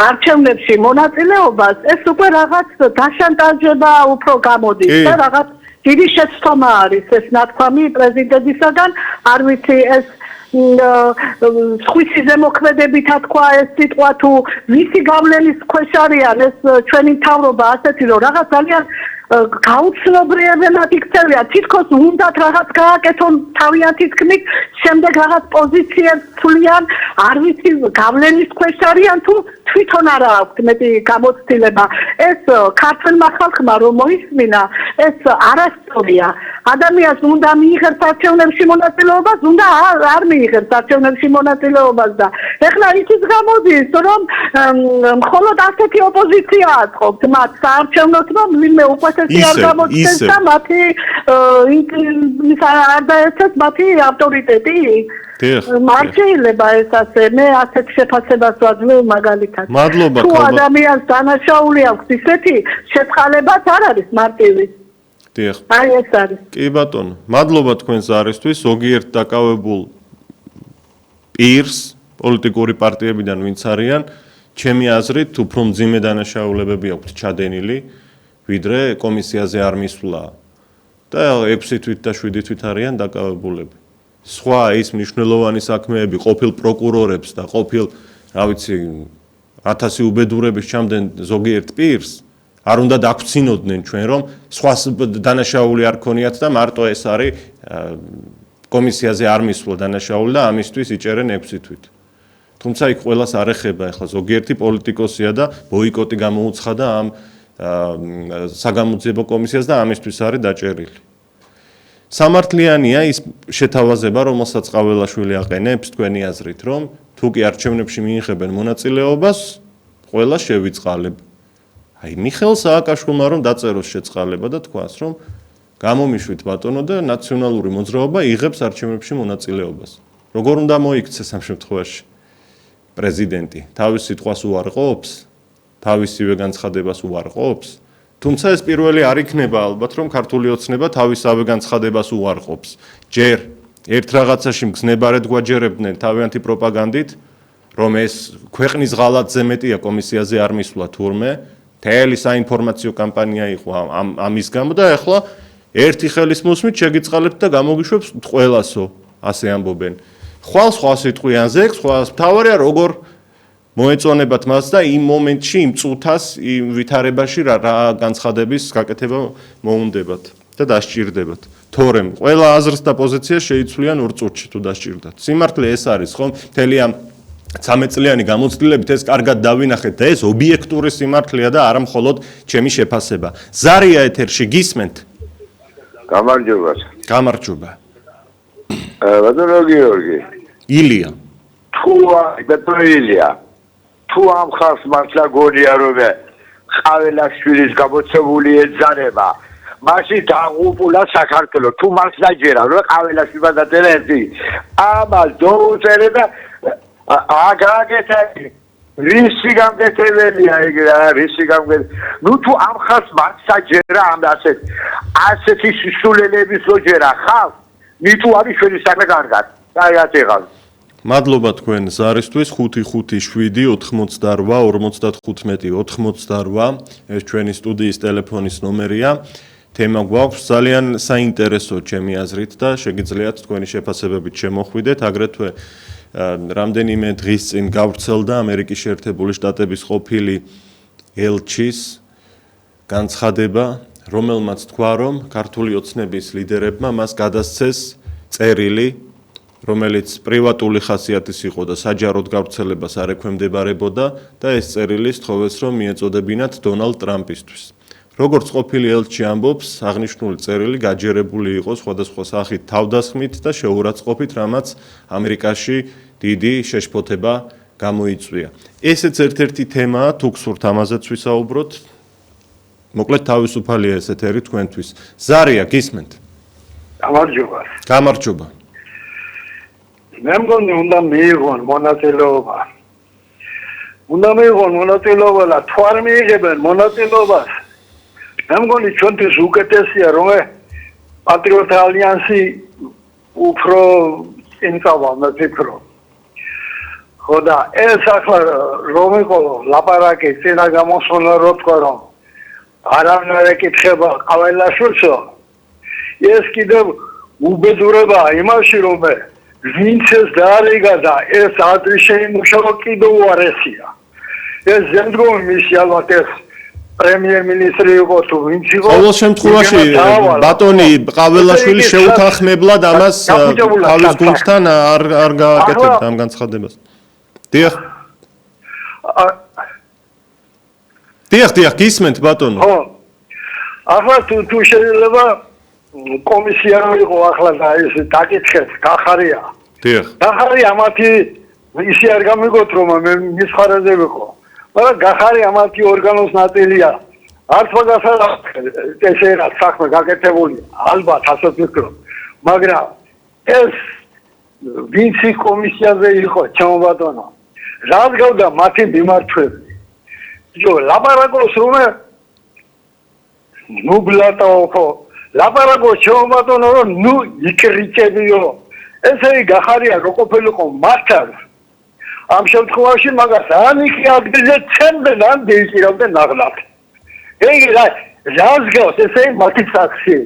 Speaker 2: არჩევნებში მონაწილეობას, ეს უკვე რაღაც დაშანტაჟება უფრო გამოდის და რაღაც დიდი შეცდომა არის ეს ნათქვამი პრეზიდენტისაგან, არ ვიცი ეს სხვისი ზემოქმედებითა თქვა ეს სიტყვა თუ ვისი გავლენის ქვეშ არიან ეს ჩვენი მთავრობა ასეთი რომ რაღაც ძალიან გაუცნობრიებენად იქცევია თითქოს უნდათ რაღაც გააკეთონ თავიანთი თქმით შემდეგ რაღაც პოზიციებს თვლიან არ ვიცი გავლენის ქვეშ არიან თუ თვითონ არა აქვთ მეტი გამოცდილება ეს ქართულმა ხალხმა რომ მოისმინა ეს არასწორია ადამიანს უნდა მიიღებს არჩევნებში მონაწილეობას უნდა არ მიიღებს არჩევნებში მონაწილეობას და ეხლა იცით გამოდის რომ მხოლოდ ასეთი ოპოზიცია აწყობთ მათ საარჩევნოდ რომ ვინმე უყვეთესი არ გამოჩნდეს და მათი არ დაეცეს მათი ავტორიტეტი შეიძლება ეს ასე მე ასეთ შეფასებას ვაძლევ მაგალითად თუ ადამიანს დანაშაული აქვს ისეთი შეწყალებაც არ არის მარტივი
Speaker 1: დიახ.
Speaker 2: აი ეს არის.
Speaker 1: კი ბატონო, მადლობა თქვენს არისთვის, ზოგიერთ დაკავებულ პირს, პოლიტიკური პარტიებიდან ვინც არიან, ჩემი აზრით, უფრო მძიმე დანაშაულებები აქვთ ჩადენილი, ვიდრე კომისიაზე არ მისვლა და 6 თვით და 7 თვით არიან დაკავებულები. სხვა ის მნიშვნელოვანი საქმეები ყოფილ პროკურორებს და ყოფილ, რა ვიცი, 1000 უბედურების ჩამდენ ზოგიერთ პირს არ უნდა დაგვრცინოდნენ ჩვენ რომ სხვა დანაშაული არ ქონიათ და მარტო ეს არის კომისიაზე არ მისვლა დანაშაული და ამისთვის იჭერენ 6 თვით. თუმცა იქ ყველას არ ეხება ახლა ზოგიერთი პოლიტიკოსია და ბოიკოტი გამოუცხადა ამ საგამოძიებო კომისიას და ამისთვის არის დაჭერილი. სამართლიანია ის შეთავაზება, რომელსაც ყაველაშვილი აყენებს თქვენი აზრით, რომ თუ კი არჩევნებში მიიღებენ მონაწილეობას, ყველა შევიწყალებ. აი მიხეილ სააკაშვილმა რომ დაწეროს შეწყალება და თქვას რომ გამომიშვით ბატონო და ნაციონალური მოძრაობა იღებს არჩევნებში მონაწილეობას. როგორ უნდა მოიქცეს ამ შემთხვევაში? პრეზიდენტი თავის სიტყვას უარყოფს, თავისივე განცხადებას უარყოფს, თუმცა ეს პირველი არ იქნება ალბათ, რომ ქართული ოცნება თავისავე განცხადებას უარყოფს. ჯერ ერთ რაღაცაში მგზნებარედ გვაჯერებდნენ თავიანთი პროპაგანდით, რომ ეს ქვეყნის ღალატზე მეტია კომისიაზე არ მისვლა თურმე, მთელი საინფორმაციო კამპანია იყო ამის გამო და ახლა ერთი ხელის მოსმით შეგიწყალებთ და გამოგიშვებს ყველასო, ასე ამბობენ. ხვალ სხვა სიტყვიანზე, სხვა მთავარია როგორ მოეწონებათ მას და იმ მომენტში, იმ წუთას, იმ ვითარებაში რა განცხადების გაკეთება მოუნდებათ და დასჭირდებათ. თორემ ყველა აზრს და პოზიციას შეიცვლიან 2 წუთში თუ დასჭირდათ. სიმართლე ეს არის, ხომ? მთელი ამ 13 წლიანი გამოცდილებით ეს კარგად დავინახეთ და ეს ობიექტური სიმართლეა და არა მხოლოდ ჩემი შეფასება. ზარია ეთერში გისმენთ?
Speaker 3: გამარჯობა.
Speaker 1: გამარჯობა.
Speaker 3: ბატონო გიორგი.
Speaker 1: ილია.
Speaker 3: ბატონო ილია. თუ ამ ხალხს მართლა გონია რომ ყაველაშვილის გამოცემული ეძანება, მაშინ დაღუპულა საქართველოს. თუ მართლა ჯერა რომ ყაველაშვილმა დაწერა ერთი ამას დაუწერე და აგაგეთა რისი გამგეთებელია ეგ რა რისი გამგეთ ნუ თუ ამ ხალხს მართლა ჯერა ამ ასეთი სისულელების რო ჯერა ხალხ ნიტუ არის ჩვენი საქმე კარგად. კაიათ იღავს.
Speaker 1: მადლობა თქვენ ზარისთვის 557-88-55-88 ეს ჩვენი სტუდიის ტელეფონის ნომერია. თემა გვაქვს ძალიან საინტერესო ჩემი აზრით და შეგიძლიათ თქვენი შეფასებებით შემოხვიდეთ. აგრეთვე რამდენიმე დღის წინ გავრცელდა ამერიკის შეერთებული შტატების ყოფილი ელჩის განცხადება, რომელმაც თქვა, რომ ქართული ოცნების ლიდერებმა მას გადასცეს წერილი, რომელიც პრივატული ხასიათის იყო და საჯაროდ გავრცელებას არ ექვემდებარებოდა და ეს წერილი სთხოვეს, რომ მიეწოდებინათ დონალდ ტრამპისთვის. როგორც ყოფილი ელჩი ამბობს, აღნიშნული წერილი გაჯერებული იყო სხვადასხვა სახით თავდასხმით და შეურაცხყოფით, რამაც ამერიკაში დიდი შეშფოთება გამოიწვია. ესეც ერთ-ერთი თემაა, თუ გსურთ ამაზეც ვისაუბროთ. მოკლედ თავისუფალია ეს ეთერი თქვენთვის. ზარია, გისმენთ?
Speaker 4: გამარჯობა.
Speaker 1: გამარჯობა.
Speaker 4: მე მგონი უნდა მიიღონ მონაწილეობა. უნდა მიიღონ მონაწილეობა და თუ არ მიიღებენ მონაწილეობას, მე მგონი ჩვენთვის უკეთესია, რომ პატრიოტთა ალიანსი უფრო წინწავა, მე ვფიქრობ. ხო და ეს ახლა რომ იყო ლაპარაკი წინა გამოსვლა რო თქვა, რომ არავინ არ ეკითხება ყაველაშვილსო, ეს კიდევ უბედურებაა იმაში, რომ ვინც ეს დაარიგა და ეს ადრე შეიმუშავა კიდევ უარესია. ეს ზემდგომი მისი ალბათ ეს პრემიერ-მინისტრი იყო თუ ვინც იყო.
Speaker 1: ყოველ შემთხვევაში ბატონი ყაველაშვილი შეუთანხმებლად ამას თავის გუნდთან არ გააკეთებდა ამ განცხადებას. დიახ. დიახ, გისმენთ ბატონო.
Speaker 4: ხო. ახლა თუ შეიძლება კომისია იყო ახლა და ეს დაკითხეთ, გახარია.
Speaker 1: დიახ.
Speaker 4: გახარია მათი ისი არ გამიგოთ რომ მე მის ხარაზე ვიყო. მაგრამ გახარია მათი ორგანოს ნაწილია. არც მაგასაც ესე რა საქმე გაკეთებული, ალბათ ასე ვფიქრობ. მაგრამ ეს ვინცი კომისიაზე იყო, ჩემო ბატონო. რას გავდა მათი მიმართვები. ჯო ლაპარაკობს რომ ნუ ბლატაო ლაპარაკობს ჩემო ბატონო რომ ნუ იკრიჭებიო. ესე იგი გახარია რო ყოფილიყო მართალ ამ შემთხვევაში მაგას ან იქი ადგილზე ცემდნენ ან დეიკირავდნენ ნაღლად. ეგ რას გავს ესე მათი საქსი.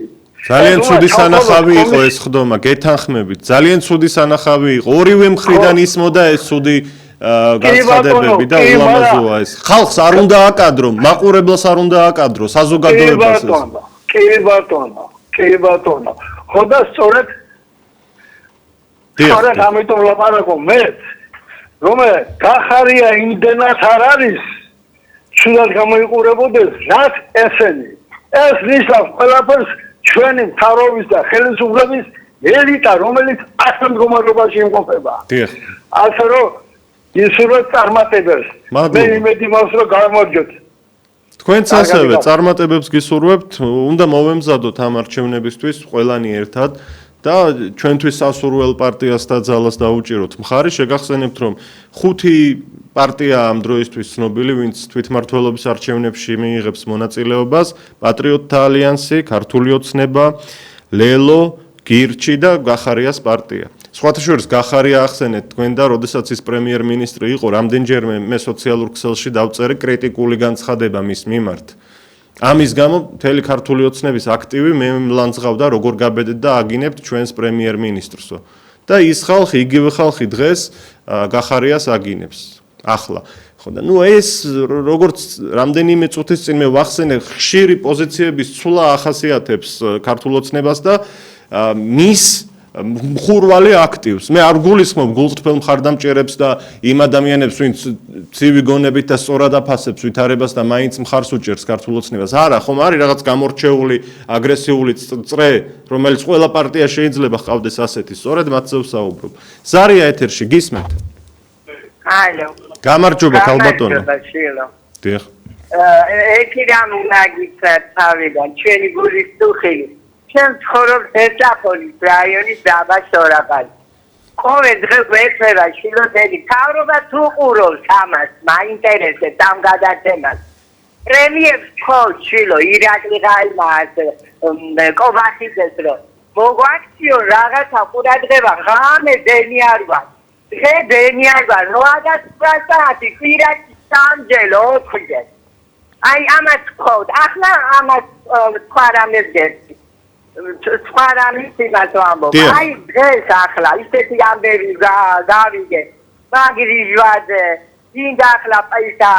Speaker 1: ძალიან ცუდი სანახავი იყო ეს ხდომა, გეთანხმებით. ძალიან ცუდი სანახავი იყო. ორივე მხრიდან ისმოდა ეს ცუდი განცხადებები და ულამაზოა ეს. ხალხს არ უნდა აკადრო, მაყურებელს არ უნდა აკადრო, საზოგადოებას ეს.
Speaker 4: კი ბატონო. ხო და სწორედ ამიტომ ლაპარაკობ მე რომ გახარია იმდენად არ არის ცუდად გამოიყურებოდეს რაც ესენი ეს ნიშნავს ყველაფერს ჩვენი მთავრობის და ხელისუფლების ელიტა რომელიც ასეთ მდგომარეობაში იმყოფება ასე რომ ისურვებს წარმატებებს მე იმედი მაქვს რომ გამარჯვოთ
Speaker 1: თქვენც ასევე წარმატებებს გისურვებთ, უნდა მოვემზადოთ ამ არჩევნებისთვის ყველანი ერთად და ჩვენთვის სასურველ პარტიას და ძალას დაუჭიროთ მხარი. შეგახსენებთ, რომ 5 პარტია ამ დროისთვის ცნობილი, ვინც თვითმმართველობის არჩევნებში მიიღებს მონაწილეობას: პატრიოტთა ალიანსი, ქართული ოცნება, ლელო, გირჩი და გახარიას პარტია. სხვათა შორის გახარია ახსენეთ თქვენ და როდესაც ის პრემიერ-მინისტრი იყო, რამდენჯერმე მე სოციალურ ქსელში დავწერე კრიტიკული განცხადება მის მიმართ. ამის გამო მთელი ქართული ოცნების აქტივი მე მლანძღავდა როგორ გაბედეთ და აგინებთ ჩვენს პრემიერ-მინისტრსო. და ის ხალხი, იგივე ხალხი დღეს გახარიას აგინებს. ახლა ხო და ეს როგორც რამდენიმე წუთის წინ მე ვახსენე, ხშირი პოზიციების ცვლა ახასიათებს ქართულ ოცნებას და მის მხურვალი აქტივს. მე არ გულისხმობ გულწრფელ მხარდამჭერებს და იმ ადამიანებს, ვინც ცივი გონებით და სწორად აფასებს ვითარებას და მაინც მხარს უჭერს ქართულ ოცნებას. არა, ხომ არის რაღაც გამორჩეული, აგრესიული წრე, რომელიც ყველა პარტია შეიძლება ჰყავდეს ასეთი. სწორედ მათზე ვსაუბრობ. ზარია ეთერში, გისმენთ?
Speaker 6: ალო.
Speaker 1: გამარჯობა, ქალბატონო. დიახ.
Speaker 6: ერთი რამ უნდა გითხრათ თავიდან, ჩვენი გულის თუხილი. ჩვენ ცხოვრობთ ესაფონის რაიონის დაბა შორაპალი. ყოველ დღე გვეწევა შილოდელი თავრობა თუ ყურობს ამას, მაინტერესებს ამ გადაცემას. პრემიერს თხოვს შილო ირაკლი ღაიმას, კობახიძეს რომ მოგვაქციო რაღაცა ყურადღება, ღამე დენი არ ვარ. დღე დენი არ ვარ, 8 საათი პირადი სამჯერ 4-ჯერ. აი ამას თხოვთ. ახლა ამას თქვა რამეს გესწი. სხვა რამის იმას ვამბობ. აი დღეს ახლა ისეთი ამბები გავიგე. მაგრიჟვაძე, დინდა ახლა პაისა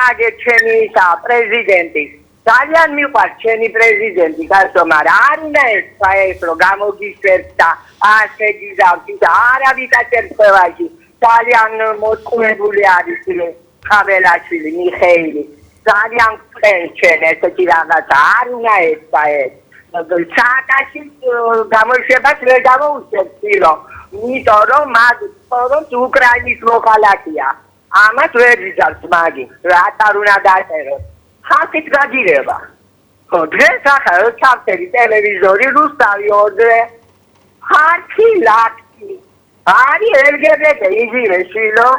Speaker 6: აგე ჩემი ისა პრეზიდენტი. ძალიან მიყვარს ჩემი პრეზიდენტი, გასო, მაგრამ არ უნდა ეს რომ გამოგიშვერთ და ასე გიზავთ და არავის აწერწევაში. ძალიან მოტყუებული არის ხაბელაშვილი, მიხეილი. ძალიან გწევს ჩვენ ესეთი რაღაცა, არ უნდა ეს. საათაში გამოშვებას ვერ გამოუშვებს ფილო. იმიტომ რომ მაგ სწორად უკრაინის მოხალხეა. ამას ვერ ვიზარდ მაგი. რატო არ უნდა დაწეროს? ხალხით გაგირება. ხო, დღეს ახლა ჩავწერდი ტელევიზორი რუსთავი ორდრე. ხალხი ლაკი. არის LGBT იგივე შილო.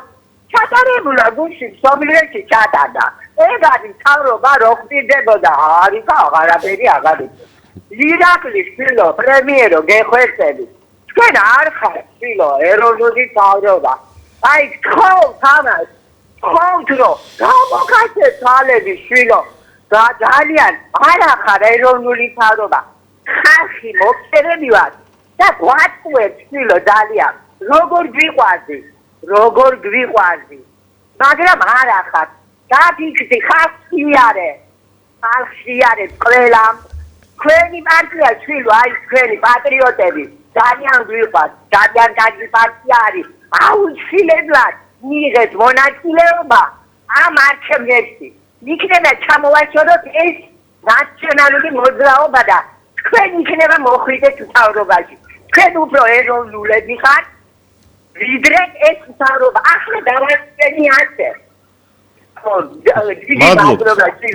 Speaker 6: ჩატარებულა გუში სოციალში ჩატარდა. ეგ არის თავრობა რო ხდიდებოდა. არის და აღარაფერი აღარ იცი. ირაკლის ფილო პრემიერო გეხვეწები. თქვენ არ ხართ ფილო ეროვნული თავრობა. აი თხოვთ ამას. თხოვთ რომ გამოგაცეთ თვალები ფილო. ძალიან არ ახარ ეროვნული თავრობა. ხალხი მოგწერები ვარ და გვაწყვეტ ფილო ძალიან. როგორ გვიყვარდი. მაგრამ არ ახარ. დაფიქრდი ხალხი არის ყველამ. ჩვენი პარტია შვილო, აი ჩვენი პატრიოტები ძალიან გვიყვართ, ძალიან კარგი პარტია არის. აუცილებლად მიიღეთ მონაწილეობა ამ არჩევნებში. იქნება ჩამოვაშოროთ ეს ნაციონალური მოძრაობა და თქვენ იქნება მოხვიდეთ მთავრობაში. თქვენ უფრო ეროვნულები ხართ, ვიდრე ეს მთავრობა. ახლა დავასწენი ასე.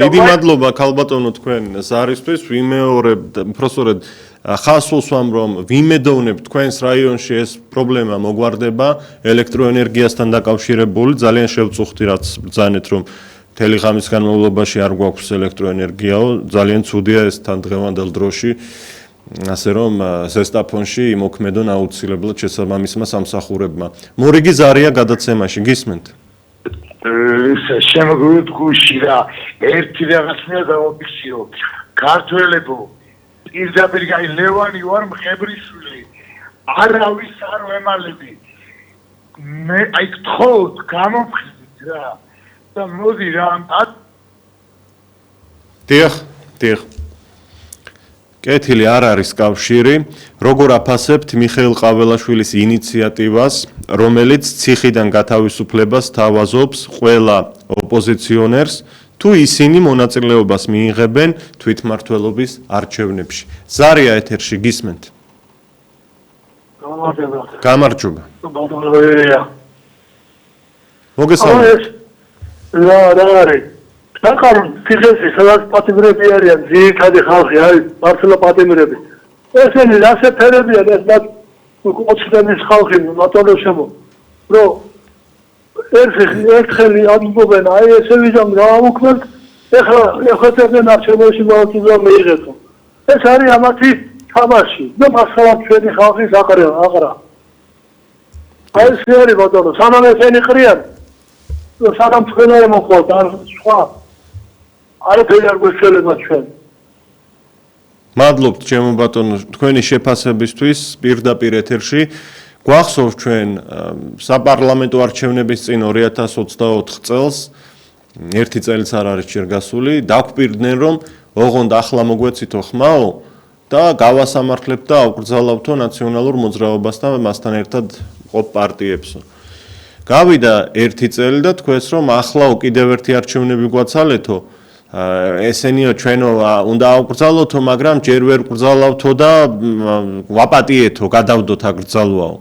Speaker 1: დიდი მადლობა ქალბატონო თქვენ ზარისთვის. ვიმეორებ უბრალოდ ხასულს ვამ რომ ვიმედოვნებ თქვენს რაიონში ეს პრობლემა მოგვარდება ელექტროენერგიასთან დაკავშირებული. ძალიან შევწუხდი რაც ბრძანეთ რომ მთელი ღამის განმავლობაში არ გვაქვს ელექტროენერგიაო. ძალიან ცუდია ეს თან დღევანდელ დროში. ასე რომ ზესტაფონში იმოქმედონ აუცილებლად შესაბამისმა სამსახურებმა. მორიგი ზარია გადაცემაში, გისმენთ?
Speaker 3: შემოგვიყვეთ გუში რა ერთი რაღაცა დავაფიქსირო. ქართველებო, პირდაპირ გაი ლევანი ვარ მხებრიშვილი. არავის არ ვემალები. მე აი გთხოვთ გამოფხიზით რა. და მოდი რა.
Speaker 1: დიახ. კეთილი არ არის კავშირი. როგორ აფასებთ მიხეილ ყაველაშვილის ინიციატივას, რომელიც ციხიდან გათავისუფლებას თავაზობს ყველა ოპოზიციონერს, თუ ისინი მონაწილეობას მიიღებენ თვითმმართველობის არჩევნებში? ზარია ეთერში, გისმენთ? გამარჯობა.
Speaker 4: რა არის?
Speaker 5: საკარან ფიზესი სადაც პატიმრები არიან ძირითადი ხალხი არის მართლა პატიმრები ესენი რასე ფერებიან ეს მათ 20-ის ხალხი მათონო შემო რომ ერთხელი ამბობენ აი ესე ვიზამ რა ამოქმნათ ეხლა ეხეთებენ არჩევნებში მოაწოდო მეიღეთო ეს არის ამათი თამაში და მასალა ჩვენი ხალხის აყრა აი ეს არის ბატონო სანამ ესენი ყრიან სანამ თქვენ არ მოხვალთ არ სხვა არაფერი არ გვეშველება ჩვენ
Speaker 1: მადლობთ ჩემო ბატონო თქვენი შეფასებისთვის პირდაპირ ეთერში გვახსოვს ჩვენ საპარლამენტო არჩევნების წინ 2024 წელს ერთი წელიც არ არის ჯერ გასული დაგვპირდნენ რომ ოღონდ ახლა მოგვეცითო ხმაო და გავასამართლებთ და ავკრძალავთო ნაციონალურ მოძრაობას და მასთან ერთად ყოფ პარტიებსო გავიდა ერთი წელი და თქვენს რომ ახლა კიდევ ერთი არჩევნები გვაცალეთო ესენიო ჩვენო უნდა ავკრძალოთო მაგრამ ჯერ ვერ გრძალავთო და ვაპატიეთო გადავდოთ აკრძალვაო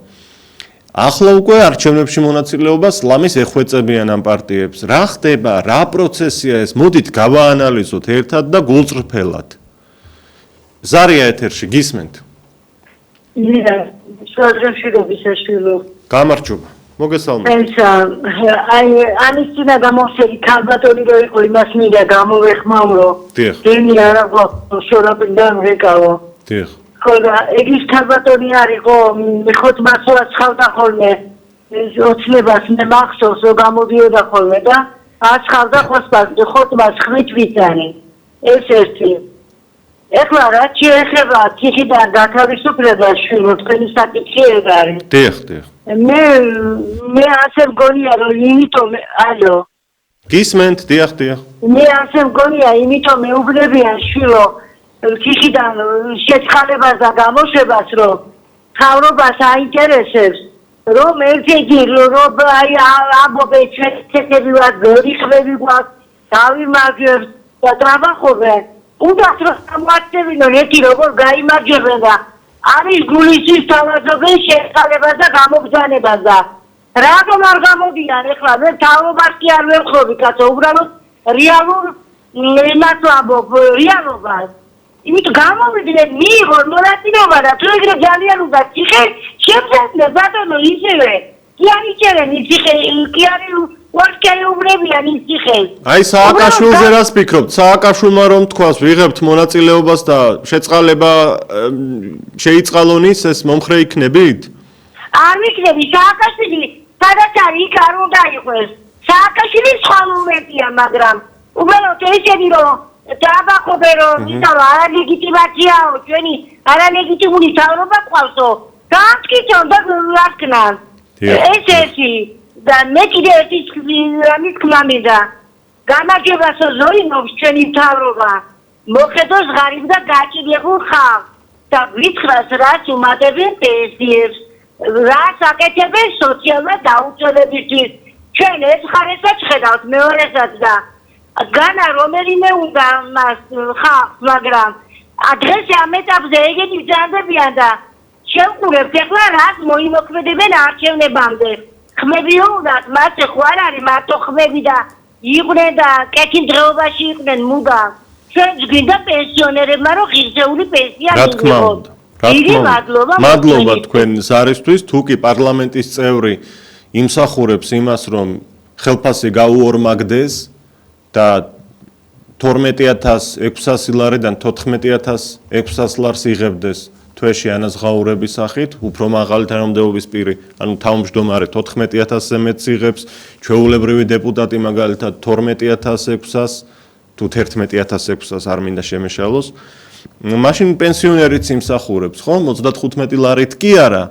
Speaker 1: ახლა უკვე არჩევნებში მონაწილეობას ლამის ეხვეწებიან ამ პარტიებს რა ხდება რა პროცესია ეს მოდით გავაანალიზოთ ერთად და გულწრფელად ზარია ეთერში გისმენთ გამარჯობა მოგესალმებით
Speaker 6: აი ამის წინა გამოსელი ქალბატონი რო იყო იმას მინდა გამოვეხმაურო დენი არა გვაქვს შორაპიდან ვეკავო ხოლო ეგის ქალბატონი არისო მე ხოთ მასვას ხავდა ხოლმე ოცნებას მე მახსოვს რომ გამოდიოდა ხოლმე და აცხავდა ხოთ მას ხვით ვიცანი ეს ერთი ეხლა რა შეეხება ციხიდან გათავისუფლება შვილო თქვენი საკითხი ეგ არის
Speaker 1: დიახ
Speaker 6: მე ასე მგონია რომ იმიტომ ალო
Speaker 1: გისმენთ დიახ
Speaker 6: მე ასე მგონია იმიტომ მეუბნებიან შვილო ციხიდან შეცხალებას და გამოშვებას რომ თავრობას აინტერესებს რომ ერთი რომ აი ამბობენ ჩვენი ვარ გორიხები გვაქვს დავიმარჯვებთ და დავახობენ უდათ რომ მოაწევინონ ერთი როგორ გაიმარჯვებენ და არის გულისის თავაზობენ შეცხალებას და გამოგზავნებას და რატომ არ გამოდიან ეხლა მე თავრობას კი არ ვერხობი კაცო უბრალოდ რეალურ იმას ვამბობ რეალობას იმით გამოვიდნენ მიიღონ მონაწილეობა და თუ ეგრე ძალიან უნდა ციხე შემძებდნენ ბატონო ისევე კი არ იჭერენ ციხე კი არ ვარჩეუბრებიან ციხე
Speaker 1: აი სააკაშვილზე რას ფიქრობთ სააკაშვილმა რომ თქვას ვიღებთ მონაწილეობას და შეწყალება შეიწყალონის ეს მომხრე იქნებით
Speaker 6: არ ვიქნები სააკაშვილი სადაც არის იქ არ უნდა იყოს სააკაშვილი სხვა მომენტია მაგრამ უბრალოდ ესენი რომ დააბახობე რომ იცავ არალეგიტიმაციაო ჩვენი არალეგიტიმური თავრობა ყავსო გაამტკიცონ და ვარქნან ეს ერთი და მე კიდე ერთი რამის თქმა მინდა გამარჯვებასო ზოინობს ჩვენი თავრობა მოხედოს ღარიბ და გაჭირებულ ხალხს და ვითხრას რაც უმატებენ პენსიებს რაც აკეთებენ სოციალურად დაუცველებისთვის ჩვენ ეს ხარესაც ხედავთ მეორესაც და განა რომელიმე უნდა მას ხალხს მაგრამ დღეს ამ ეტაპზე ეგეთი ბრძანდებიან და შევყურებთ ეხლა რაც მოიმოქმედებენ არჩევნებამდე ხმებიო უნდათ მათ ხო არ არის მარტო ხმები და იყვნენ და კეთილდღეობაში იყვნენ მუდამ ჩვენც გვინდა პენსიონერებმა რომ ღირსეული პენსია მიიღოთ
Speaker 1: მადლობა თქვენ ზარისთვის თუ კი პარლამენტის წევრი იმსახურებს იმას რომ ხელფასი გაუორმაგდეს და 12600 ლარიდან 14600 ლარს იღებდეს თვეში ანაზღაურების სახით, უფრო მაღალი თანამდებობის პირი, ანუ თავმჯდომარე 14000-ზე მეტს იღებს, ჩვეულებრივი დეპუტატი მაგალითად 12600-ს თუ 11600-ს არ მინდა შემეშალოს. მაშინ პენსიონერიც იმსახურებს, ხო? 35 ლარით კი არა.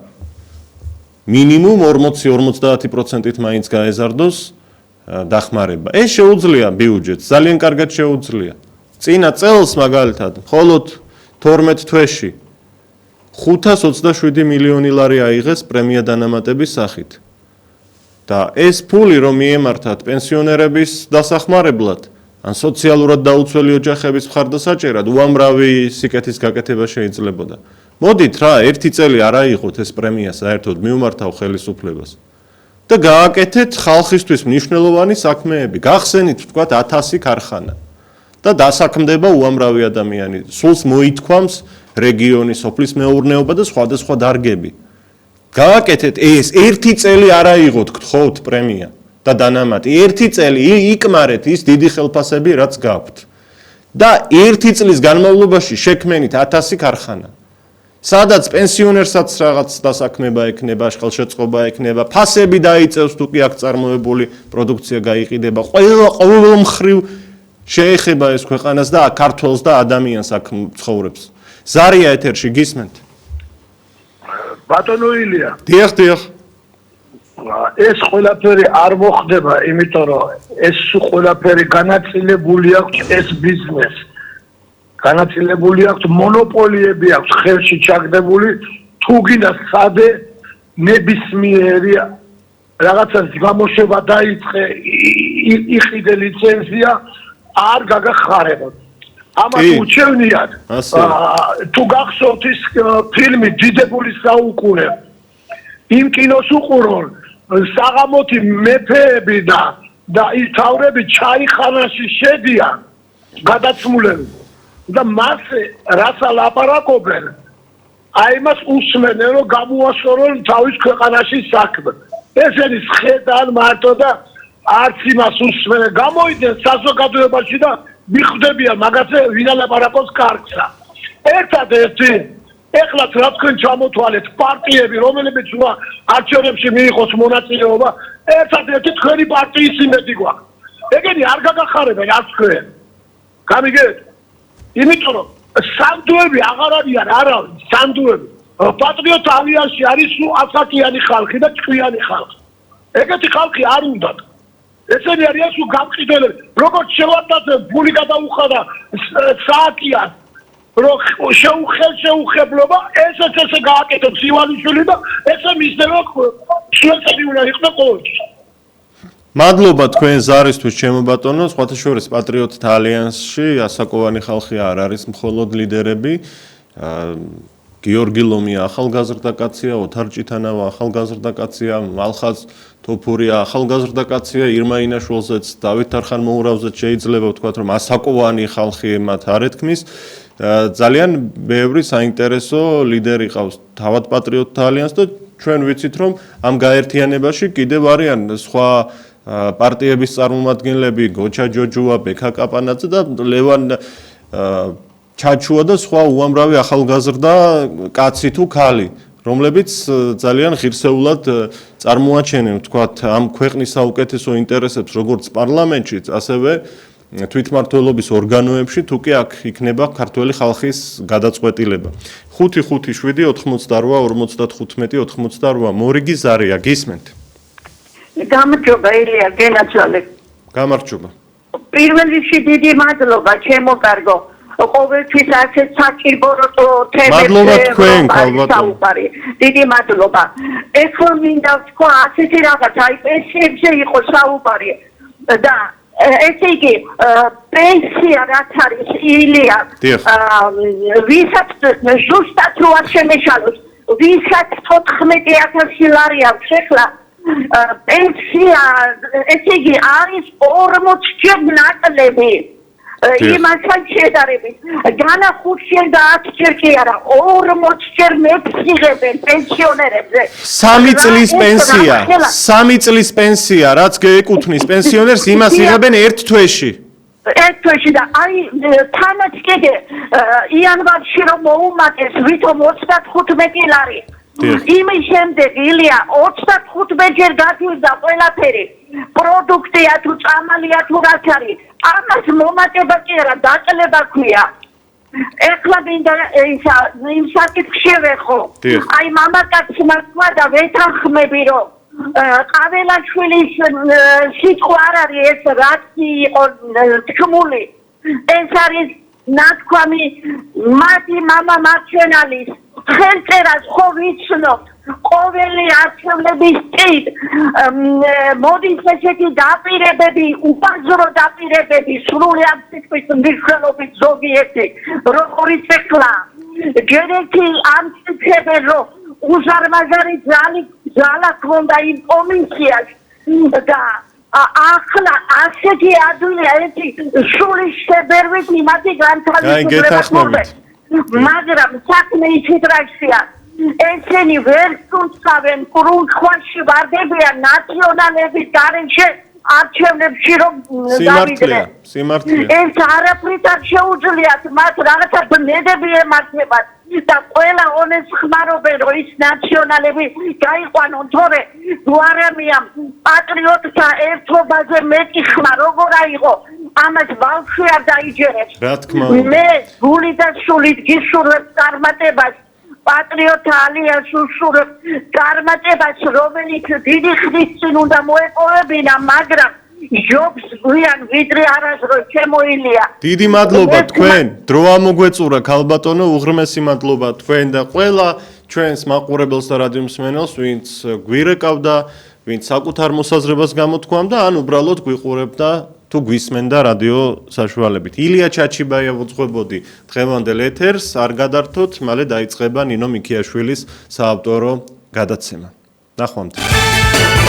Speaker 1: მინიმუმ 40-50%-ით მაინც გაეზარდოს დახმარება. ეს შეუძლია ბიუჯეტს, ძალიან კარგად შეუძლია. წინა წელს მაგალითად, მხოლოდ 12 თვეში 527 მილიონი ლარი აიღეს პრემია დანამატების სახით. და ეს ფული რომ მიემართათ პენსიონერების დასახმარებლად, ან სოციალურად დაუცველი ოჯახების მხარდასაჭერად, უამრავი სიკეთის გაკეთება შეიძლებოდა. მოდით რა, ერთი წელი არ აიღოთ ეს პრემია საერთოდ მიუმართავ ხელისუფლებას. და გააკეთეთ ხალხისთვის მნიშვნელოვანი საქმეები. გახსენით, თქვათ 1000 ქარხანა და დასაქმდება უამრავი ადამიანი. სულს მოითქვამს რეგიონის, სოფლის მეურნეობა და სხვადასხვა დარგები. გააკეთეთ ეს, ერთი წელი არ აიღოთ, გთხოვთ პრემია და დანამატი. ერთი წელი იკმარეთ ის დიდი ხელფასები, რაც გაქვთ. და ერთი წლის განმავლობაში შექმენით 1000 ქარხანა. სადაც პენსიონერსაც რაღაც დასაქმება ექნება, ხელშეწყობა ექნება, ფასები დაიწევს თუ კი აქ წარმოებული პროდუქცია გაიყიდება. ყოველ მხრივ შეეხება ეს ქვეყანას და ქართველს და ადამიანს აქ ცხოვრებს. ზარია ეთერში გისმენთ?
Speaker 4: ბატონო ილია,
Speaker 1: დიახ.
Speaker 4: ეს ყველაფერი არ მოხდება, იმიტომ რომ ეს ყველაფერი განაწილებული აქვს ეს ბიზნესი. განაწილებული აქვს მონოპოლიები აქვს ხელში ჩაგდებული, თუ გინდა სადე ნებისმიერი რაღაცას გამოშვება დაიწყე, იყიდე ლიცენზია, არ გაგახარებოდ. ამას უჩვენიათ, თუ გახსოვთ ის ფილმი დიდებული საუკუნე, იმ კინოს უყურონ საღამოთი მეფეები და ის თავრები ჩაიხანაში შედიან გადაცმულები და მას რას ალაპარაკობენ, აი მას უსმენენ რომ გამოასწორონ თავის ქვეყანაში საქმე. ესენი ხედან მარტო და არც იმას უსმენენ, გამოიდნენ საზოგადოებაში და მიხვდებიან მაგაზე ვინ ალაპარაკობს კარგსა. ერთადერთი ეხლა რა თქვენ ჩამოთვალეთ პარტიები, რომლებიც უნდა არჩევნებში მიიღოს მონაწილეობა, ერთადერთი თქვენი პარტიის იმედი გვაქვს. ეგენი არ გაგახარებენ არც თქვენ. გამიგეთ? იმიტომ რომ სანდუები აღარ არიან არავინ, სანდუები. პატრიოტ ალიანსი არის სულ ასაკიანი ხალხი და ჭკვიანი ხალხი. ეგეთი ხალხი არ უნდათ. ესენი არიან სულ გამყიდველები. როგორც შევარდათ ფული გადაუხადა სააკიან რომ შეუხებლობა ესეც ესე გააკეთებს ივანიშვილი და ესე მისდევა შუაწელი უნდა იყოს ყოველთვის.
Speaker 1: მადლობა თქვენ ზარისთვის ჩემო ბატონო, სხვათა შორის პატრიოტთა ალიანსში ასაკოვანი ხალხი არ არის მხოლოდ ლიდერები. გიორგი ლომია ახალგაზრდა კაცია, ოთარ ჭიტანავა ახალგაზრდა კაცია, მალხაზ თოფურია ახალგაზრდა კაცია, ირმა ინაშვილზეც, დავით არხანმოურავზეც შეიძლება ვთქვათ რომ ასაკოვანი ხალხი მათ არ ეთქმის. ძალიან ბევრი საინტერესო ლიდერი ყავს თავად პატრიოტთა ალიანსს და ჩვენ ვიცით რომ ამ გაერთიანებაში კიდევ არიან სხვა პარტიების წარმომადგენლები, გოჩა ჯოჯუა, ბექა კაპანაძე და ლევან ჩაჩუა და სხვა უამრავი ახალგაზრდა კაცი თუ ქალი, რომლებიც ძალიან ღირსეულად წარმოაჩენენ ვთქვათ ამ ქვეყნის საუკეთესო ინტერესებს როგორც პარლამენტშიც, ასევე თვითმმართველობის ორგანოებში, თუ კი აქ იქნება ქართველი ხალხის გადაწყვეტილება. 5-5-7-88-55 მორიგი ზარია, გისმენთ?
Speaker 6: გამარჯობა ილია, გენაცვალე.
Speaker 1: გამარჯობა.
Speaker 6: პირველ რიგში დიდი მადლობა, ჩემო კარგო. ყოველთვის ასეთ საჭიროებო თემებზე
Speaker 1: მადლობა თქვენ, ქალბატონო.
Speaker 6: დიდი მადლობა. ეხლა მინდა თქვა ასეთი რაღაც, აი პენსიებზე იყო საუბარი და ესე იგი პენსია რაც არის ილია, ვისაც ზუსტად რო არ შემეშალოს, ვისაც 14,000 ლარი აქვს ეხლა პენსია, ესე იგი არის 40-ჯერ ნაკლები. იმასთან შედარებით, განა 5-ჯერ და 10-ჯერ კი არა, 40-ჯერ მეფსიღებენ პენსიონერებზე.
Speaker 1: 3 წლის პენსია, 3 წლის პენსია, რაც ეკუთვნის პენსიონერს, იმას იღებენ ერთ თვეში.
Speaker 6: ერთ თვეში და აი თანაც კიდე იანვარში რომ მოუმატეს ვითომ 35 ლარი. იმის შემდეგ ილია 35-ჯერ გაგვიზდა ყველაფერი. პროდუქტია თუ წამალია თუ რაც არის, ამას მომატება კი არა, დაკლება ქვია. ეხლა მინდა იმ საკითხში ვეხო. აი მამაკაცმა თქვა და ვეთანხმები რომ ყაველაშვილის სიტყვა არ არის ეს რაც იყო თქმული. ეს არის ნათქვამი მათი მამა მარჩენალის ხელწერას ხო ვიცნობთ. ყოველი არჩევნების წინ მოდის ესეთი დაპირებები, უპარძრო დაპირებები, სრულიად სიტყვის მნიშვნელობით ზოგიერთი, როგორც ეხლა. ჯერ ერთი ამტკიცებენ, რომ უზარმაზარი ძალით ძალა ქონდა იმ კომისიაში და ახლა ასეთი ადვილია ერთი სულის შებერვით იმათი განთავისუფლება მაგრამ საქმე ისეთ რაღაცია ესენი ვერ სუნთქავენ კრუნხვალში ვარდებიან ნაციონალების გარეშე არჩევნებში რომ
Speaker 1: სიმართლეა
Speaker 6: ეს არაფრით არ შეუძლიათ მათ რაღაცა ბნედები ემართებათ და ყველა ონეს ხმარობენ რომ ის ნაციონალები გაიყვანონ თორე გვარამია პატრიოტთა ერთობაზე მეტი ხმა როგორ აიღო ამას ბავშვი არ დაიჯერებს
Speaker 1: რა თქმა უნდა
Speaker 6: მე გული და სულით გისურვებ წარმატებას პატრიოტთა ალიანსს უსურვებ წარმატებას რომელიც დიდი ხნის წინ უნდა მოეპოვებინა მაგრამ ჯობს გვიან ვიდრე არასდროს შემოილია
Speaker 1: დიდი მადლობა თქვენ დრო ამოგვეწურა ქალბატონო უღრმესი მადლობა თქვენ და ყველა ჩვენს მაყურებელს და რადიო მსმენელს ვინც გვირეკავდა ვინც საკუთარ მოსაზრებას გამოთქვამდა ან უბრალოდ გვიყურებდა თუ გვისმენდა რადიო საშუალებით ილია ჩაჩიბაია ვუძღვებოდი დღევანდელ ეთერს არ გადართოთ მალე დაიწყება ნინო მიქიაშვილის საავტორო გადაცემა ნახვამდის